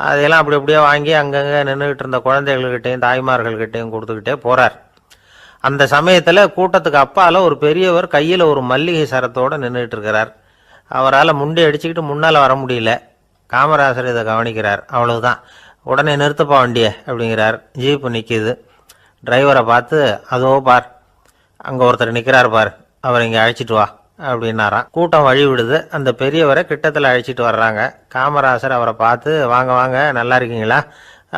அதையெல்லாம் அப்படி அப்படியே வாங்கி அங்கங்கே நின்றுக்கிட்டு இருந்த குழந்தைகள்கிட்டையும் தாய்மார்கள்கிட்டையும் கொடுத்துக்கிட்டே போகிறார். அந்த சமயத்தில் கூட்டத்துக்கு அப்பால் ஒரு பெரியவர் கையில் ஒரு மல்லிகை சரத்தோடு நின்றுட்டு இருக்கிறார். அவரால் முண்டி அடிச்சுக்கிட்டு முன்னால் வர முடியல. காமராசர் இதை கவனிக்கிறார். அவ்வளவுதான், உடனே நிறுத்தப்பா வண்டியை அப்படிங்கிறார். ஜீப்பு நிற்கிது. டிரைவரை பார்த்து, அதோ பார், அங்கே ஒருத்தர் நிற்கிறார் பார், அவரை இங்கே அழைச்சிட்டு வா அப்படின்னாராம். கூட்டம் வழி விடுது. அந்த பெரியவரை கிட்டத்தில் அழைச்சிட்டு வர்றாங்க. காமராசர் அவரை பார்த்து, வாங்க வாங்க, நல்லா இருக்கீங்களா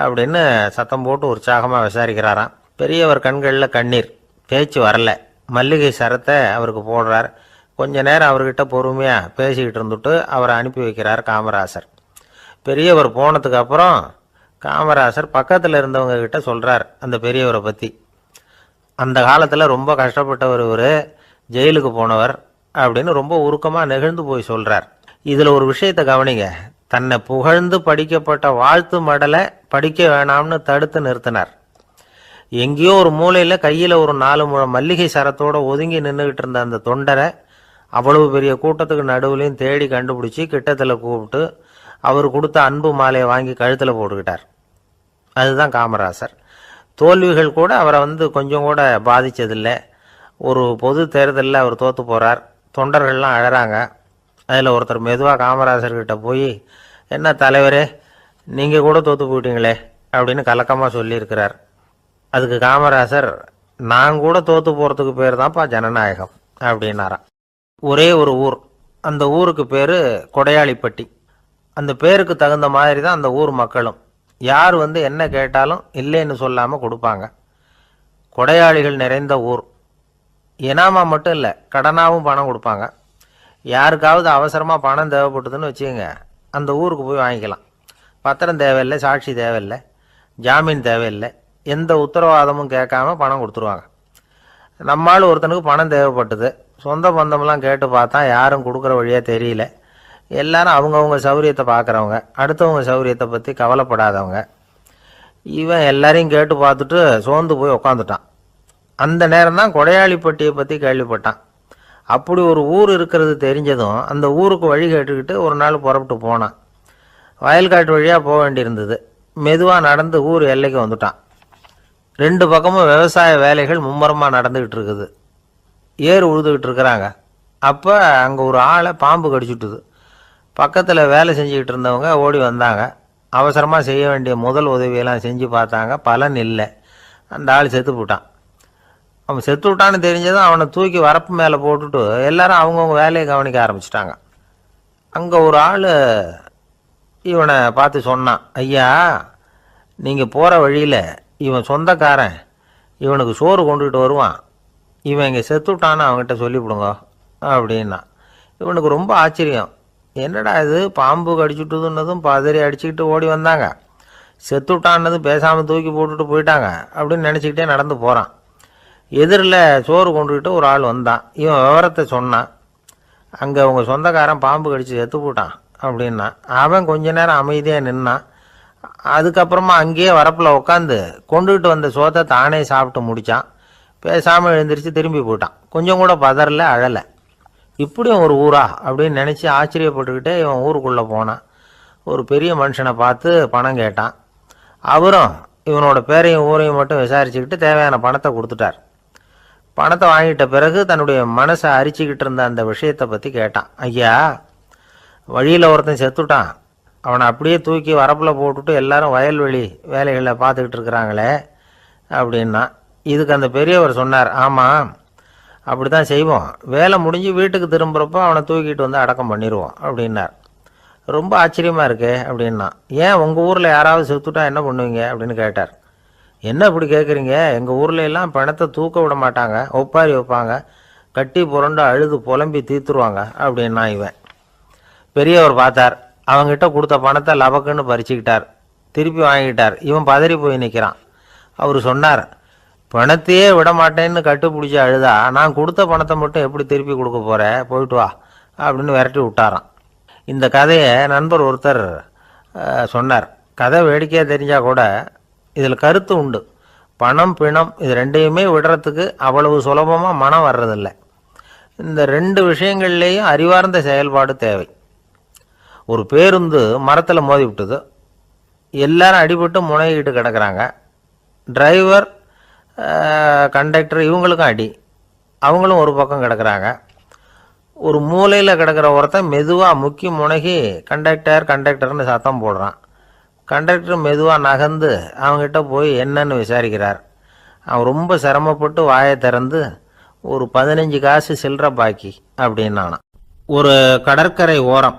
அப்படின்னு சத்தம் போட்டு உற்சாகமாக விசாரிக்கிறாராம். பெரியவர் கண்களில் கண்ணீர், பேச்சு வரல. மல்லிகை சரத்தை அவருக்கு போடுறார். கொஞ்ச நேரம் அவர்கிட்ட பொறுமையாக பேசிக்கிட்டு இருந்துட்டு அவரை அனுப்பி வைக்கிறார் காமராசர். பெரியவர் போனதுக்கு அப்புறம் காமராசர் பக்கத்தில் இருந்தவங்க கிட்ட சொல்கிறார் அந்த பெரியவரை பற்றி. அந்த காலத்தில் ரொம்ப கஷ்டப்பட்டவர் இவர், ஜெயிலுக்கு போனவர் அப்படின்னு ரொம்ப உருக்கமாக நெகிழ்ந்து போய் சொல்கிறார். இதில் ஒரு விஷயத்தை கவனிங்க. தன்னை புகழ்ந்து படிக்கப்பட்ட வாழ்த்து மடலை படிக்க வேணாம்னு தடுத்து நிறுத்தினார். எங்கேயோ ஒரு மூலையில் கையில் ஒரு 4 முழம் மல்லிகை சரத்தோடு ஒதுங்கி நின்றுக்கிட்டு இருந்த அந்த தொண்டரை அவ்வளவு பெரிய கூட்டத்துக்கு நடுவுலையும் தேடி கண்டுபிடிச்சி கிட்டத்தில் கூப்பிட்டு அவர் கொடுத்த அன்பு மாலையை வாங்கி கழுத்தில் போட்டுக்கிட்டார். அதுதான் காமராசர். தோல்விகள் கூட அவரை கொஞ்சம் கூட பாதித்ததில்லை. ஒரு பொது தேர்தலில் அவர் தோற்று போகிறார். தொண்டர்கள்லாம் அழறாங்க. அதில் ஒருத்தர் மெதுவாக காமராசர்கிட்ட போய், என்ன தலைவரே, நீங்கள் கூட தோற்று போயிட்டீங்களே அப்படின்னு கலக்கமாக சொல்லியிருக்கிறார். அதுக்கு காமராசர், நான் கூட தோற்று போகிறதுக்கு பேர் தான்ப்பா ஜனநாயகம் அப்படின்னாராம். ஒரே ஒரு ஊர், அந்த ஊருக்கு பேர் கொடையாளிப்பட்டி. அந்த பேருக்கு தகுந்த மாதிரி தான் அந்த ஊர் மக்களும். யார் வந்து என்ன கேட்டாலும் இல்லைன்னு சொல்லாமல் கொடுப்பாங்க. கொடையாளிகள் நிறைந்த ஊர். இனாமா மட்டும் இல்லை, கடனாகவும் பணம் கொடுப்பாங்க. யாருக்காவது அவசரமாக பணம் தேவைப்பட்டதுன்னு வச்சுக்கோங்க, அந்த ஊருக்கு போய் வாங்கிக்கலாம். பத்திரம் தேவையில்லை, சாட்சி தேவையில்லை, ஜாமீன் தேவையில்லை, எந்த உத்தரவாதமும் கேட்காம பணம் கொடுத்துருவாங்க. நம்மால் ஒருத்தனுக்கு பணம் தேவைப்பட்டது. சொந்த பந்தமெல்லாம் கேட்டு பார்த்தா யாரும் கொடுக்குற வழியாக தெரியல. எல்லாரும் அவங்கவுங்க சௌரியத்தை பார்க்குறவங்க, அடுத்தவங்க சௌரியத்தை பற்றி கவலைப்படாதவங்க. இவன் எல்லாரையும் கேட்டு பார்த்துட்டு சோர்ந்து போய் உக்காந்துட்டான். அந்த நேரம் தான் கொடையாளிப்பட்டியை பற்றி கேள்விப்பட்டான். அப்படி ஒரு ஊர் இருக்கிறது தெரிஞ்சதும் அந்த ஊருக்கு வழி கேட்டுக்கிட்டு ஒரு நாள் புறப்பட்டு போனான். வயல்காட்டு வழியாக போக வேண்டியிருந்தது. மெதுவாக நடந்து ஊர் எல்லைக்கு வந்துட்டான். 2 பக்கமும் விவசாய வேலைகள் மும்முரமாக நடந்துக்கிட்டு இருக்குது. ஏறு உழுதுகிட்டு இருக்கிறாங்க. அப்போ அங்கே ஒரு ஆளை பாம்பு கடிச்சுட்டுது. பக்கத்தில் வேலை செஞ்சுக்கிட்டு இருந்தவங்க ஓடி வந்தாங்க. அவசரமாக செய்ய வேண்டிய முதல் உதவியெல்லாம் செஞ்சு பார்த்தாங்க. பலன் இல்லை. அந்த ஆள் செத்து போட்டான். அவன் செத்து விட்டான்னு தெரிஞ்சதும் அவனை தூக்கி வரப்பு மேலே போட்டுட்டு எல்லாரும் அவங்கவுங்க வேலையை கவனிக்க ஆரம்பிச்சிட்டாங்க. அங்கே ஒரு ஆள் இவனை பார்த்து சொன்னான், ஐயா, நீங்கள் போகிற வழியில் இவன் சொந்தக்காரன், இவனுக்கு சோறு கொண்டுகிட்டு வருவான், இவன் இங்கே செத்துட்டான்னு அவங்ககிட்ட சொல்லிவிடுங்க அப்படின்னா. இவனுக்கு ரொம்ப ஆச்சரியம். என்னடா இது, பாம்பு கடிச்சுட்டுதுன்னதும் பதறி அடிச்சுக்கிட்டு ஓடி வந்தாங்க, செத்துட்டான்னதும் பேசாமல் தூக்கி போட்டுட்டு போயிட்டாங்க அப்படின்னு நினச்சிக்கிட்டே நடந்து போகிறான். எதிரில் சோறு கொண்டுக்கிட்டு ஒரு ஆள் வந்தான். இவன் விவரத்தை சொன்னான். அங்கே உங்கள் சொந்தக்காரன் பாம்பு கடிச்சு செத்து போட்டான் அப்படின்னா. அவன் கொஞ்ச நேரம் அமைதியாக நின்னான். அதுக்கப்புறமா அங்கேயே வரப்பில் உட்காந்து கொண்டுகிட்டு வந்த சோத்தை தானே சாப்பிட்டு முடித்தான். பேசாமல் எழுந்திரிச்சு திரும்பி போயிட்டான். கொஞ்சம் கூட பதறல, அழலை. இப்படியும் ஒரு ஊரா அப்படின்னு நினச்சி ஆச்சரியப்பட்டுக்கிட்டே இவன் ஊருக்குள்ளே போனான். ஒரு பெரிய மனுஷனை பார்த்து பணம் கேட்டான். அவரும் இவனோட பேரையும் ஊரையும் மட்டும் விசாரிச்சுக்கிட்டு தேவையான பணத்தை கொடுத்துட்டார். பணத்தை வாங்கிட்ட பிறகு தன்னுடைய மனசை அரிச்சிக்கிட்டு இருந்த அந்த விஷயத்தை பற்றி கேட்டான். ஐயா, வழியில் ஒருத்தன் செத்துட்டான், அவனை அப்படியே தூக்கி வரப்பில் போட்டுட்டு எல்லாரும் வயல்வெளி வேலைகளை பார்த்துக்கிட்டு இருக்கிறாங்களே அப்படின்னா. இதுக்கு அந்த பெரியவர் சொன்னார், ஆமாம், அப்படி தான் செய்வோம். வேலை முடிஞ்சு வீட்டுக்கு திரும்புகிறப்போ அவனை தூக்கிட்டு வந்து அடக்கம் பண்ணிடுவோம் அப்படின்னார். ரொம்ப ஆச்சரியமாக இருக்கே அப்படின்னா. ஏன் உங்கள் ஊரில் யாராவது செத்துட்டா என்ன பண்ணுவீங்க அப்படின்னு கேட்டார். என்ன இப்படி கேட்குறீங்க, எங்கள் ஊரில் எல்லாம் பணத்தை தூக்க விட மாட்டாங்க, ஒப்பாரி வைப்பாங்க, கட்டி புரண்டு அழுது புலம்பி தீத்துருவாங்க அப்படின்னா. இவன் பெரியவர் பார்த்தார். அவங்ககிட்ட கொடுத்த பணத்தை லபக்குன்னு பறிச்சுக்கிட்டார். திருப்பி வாங்கிட்டார். இவன் பதறி போய் நிற்கிறான். அவர் சொன்னார், பணத்தையே விட மாட்டேன்னு கட்டுப்பிடிச்சி அழுதா நான் கொடுத்த பணத்தை மட்டும் எப்படி திருப்பி கொடுக்க போகிறேன், போயிட்டு வா அப்படின்னு விரட்டி விட்டாராம். இந்த கதையை நண்பர் ஒருத்தர் சொன்னார். கதை வேடிக்கையாக தெரிஞ்சால் கூட இதில் கருத்து உண்டு. பணம் பிணம் இது ரெண்டையுமே விடுறதுக்கு அவ்வளவு சுலபமாக மனம் வர்றதில்லை. இந்த 2 விஷயங்கள்லேயும் அறிவார்ந்த செயல்பாடு தேவை. ஒரு பேருந்து மரத்தில் மோதி விட்டுது. எல்லாரும் அடிபட்டு முனைகிட்டு கிடக்கிறாங்க. டிரைவர், கண்டக்டர் இவங்களுக்கும் அடி. அவங்களும் ஒரு பக்கம் கிடக்கிறாங்க. ஒரு மூலையில் கிடக்கிற ஒருத்தன் மெதுவாக முக்கி முனகி கண்டக்டர்னு சத்தம் போடுறான். கண்டக்டர் மெதுவாக நகர்ந்து அவங்ககிட்ட போய் என்னன்னு விசாரிக்கிறார். அவன் ரொம்ப சிரமப்பட்டு வாயை திறந்து ஒரு 15 காசு சில்லற பாக்கி அப்படின்னானான். ஒரு கடற்கரை ஓரம்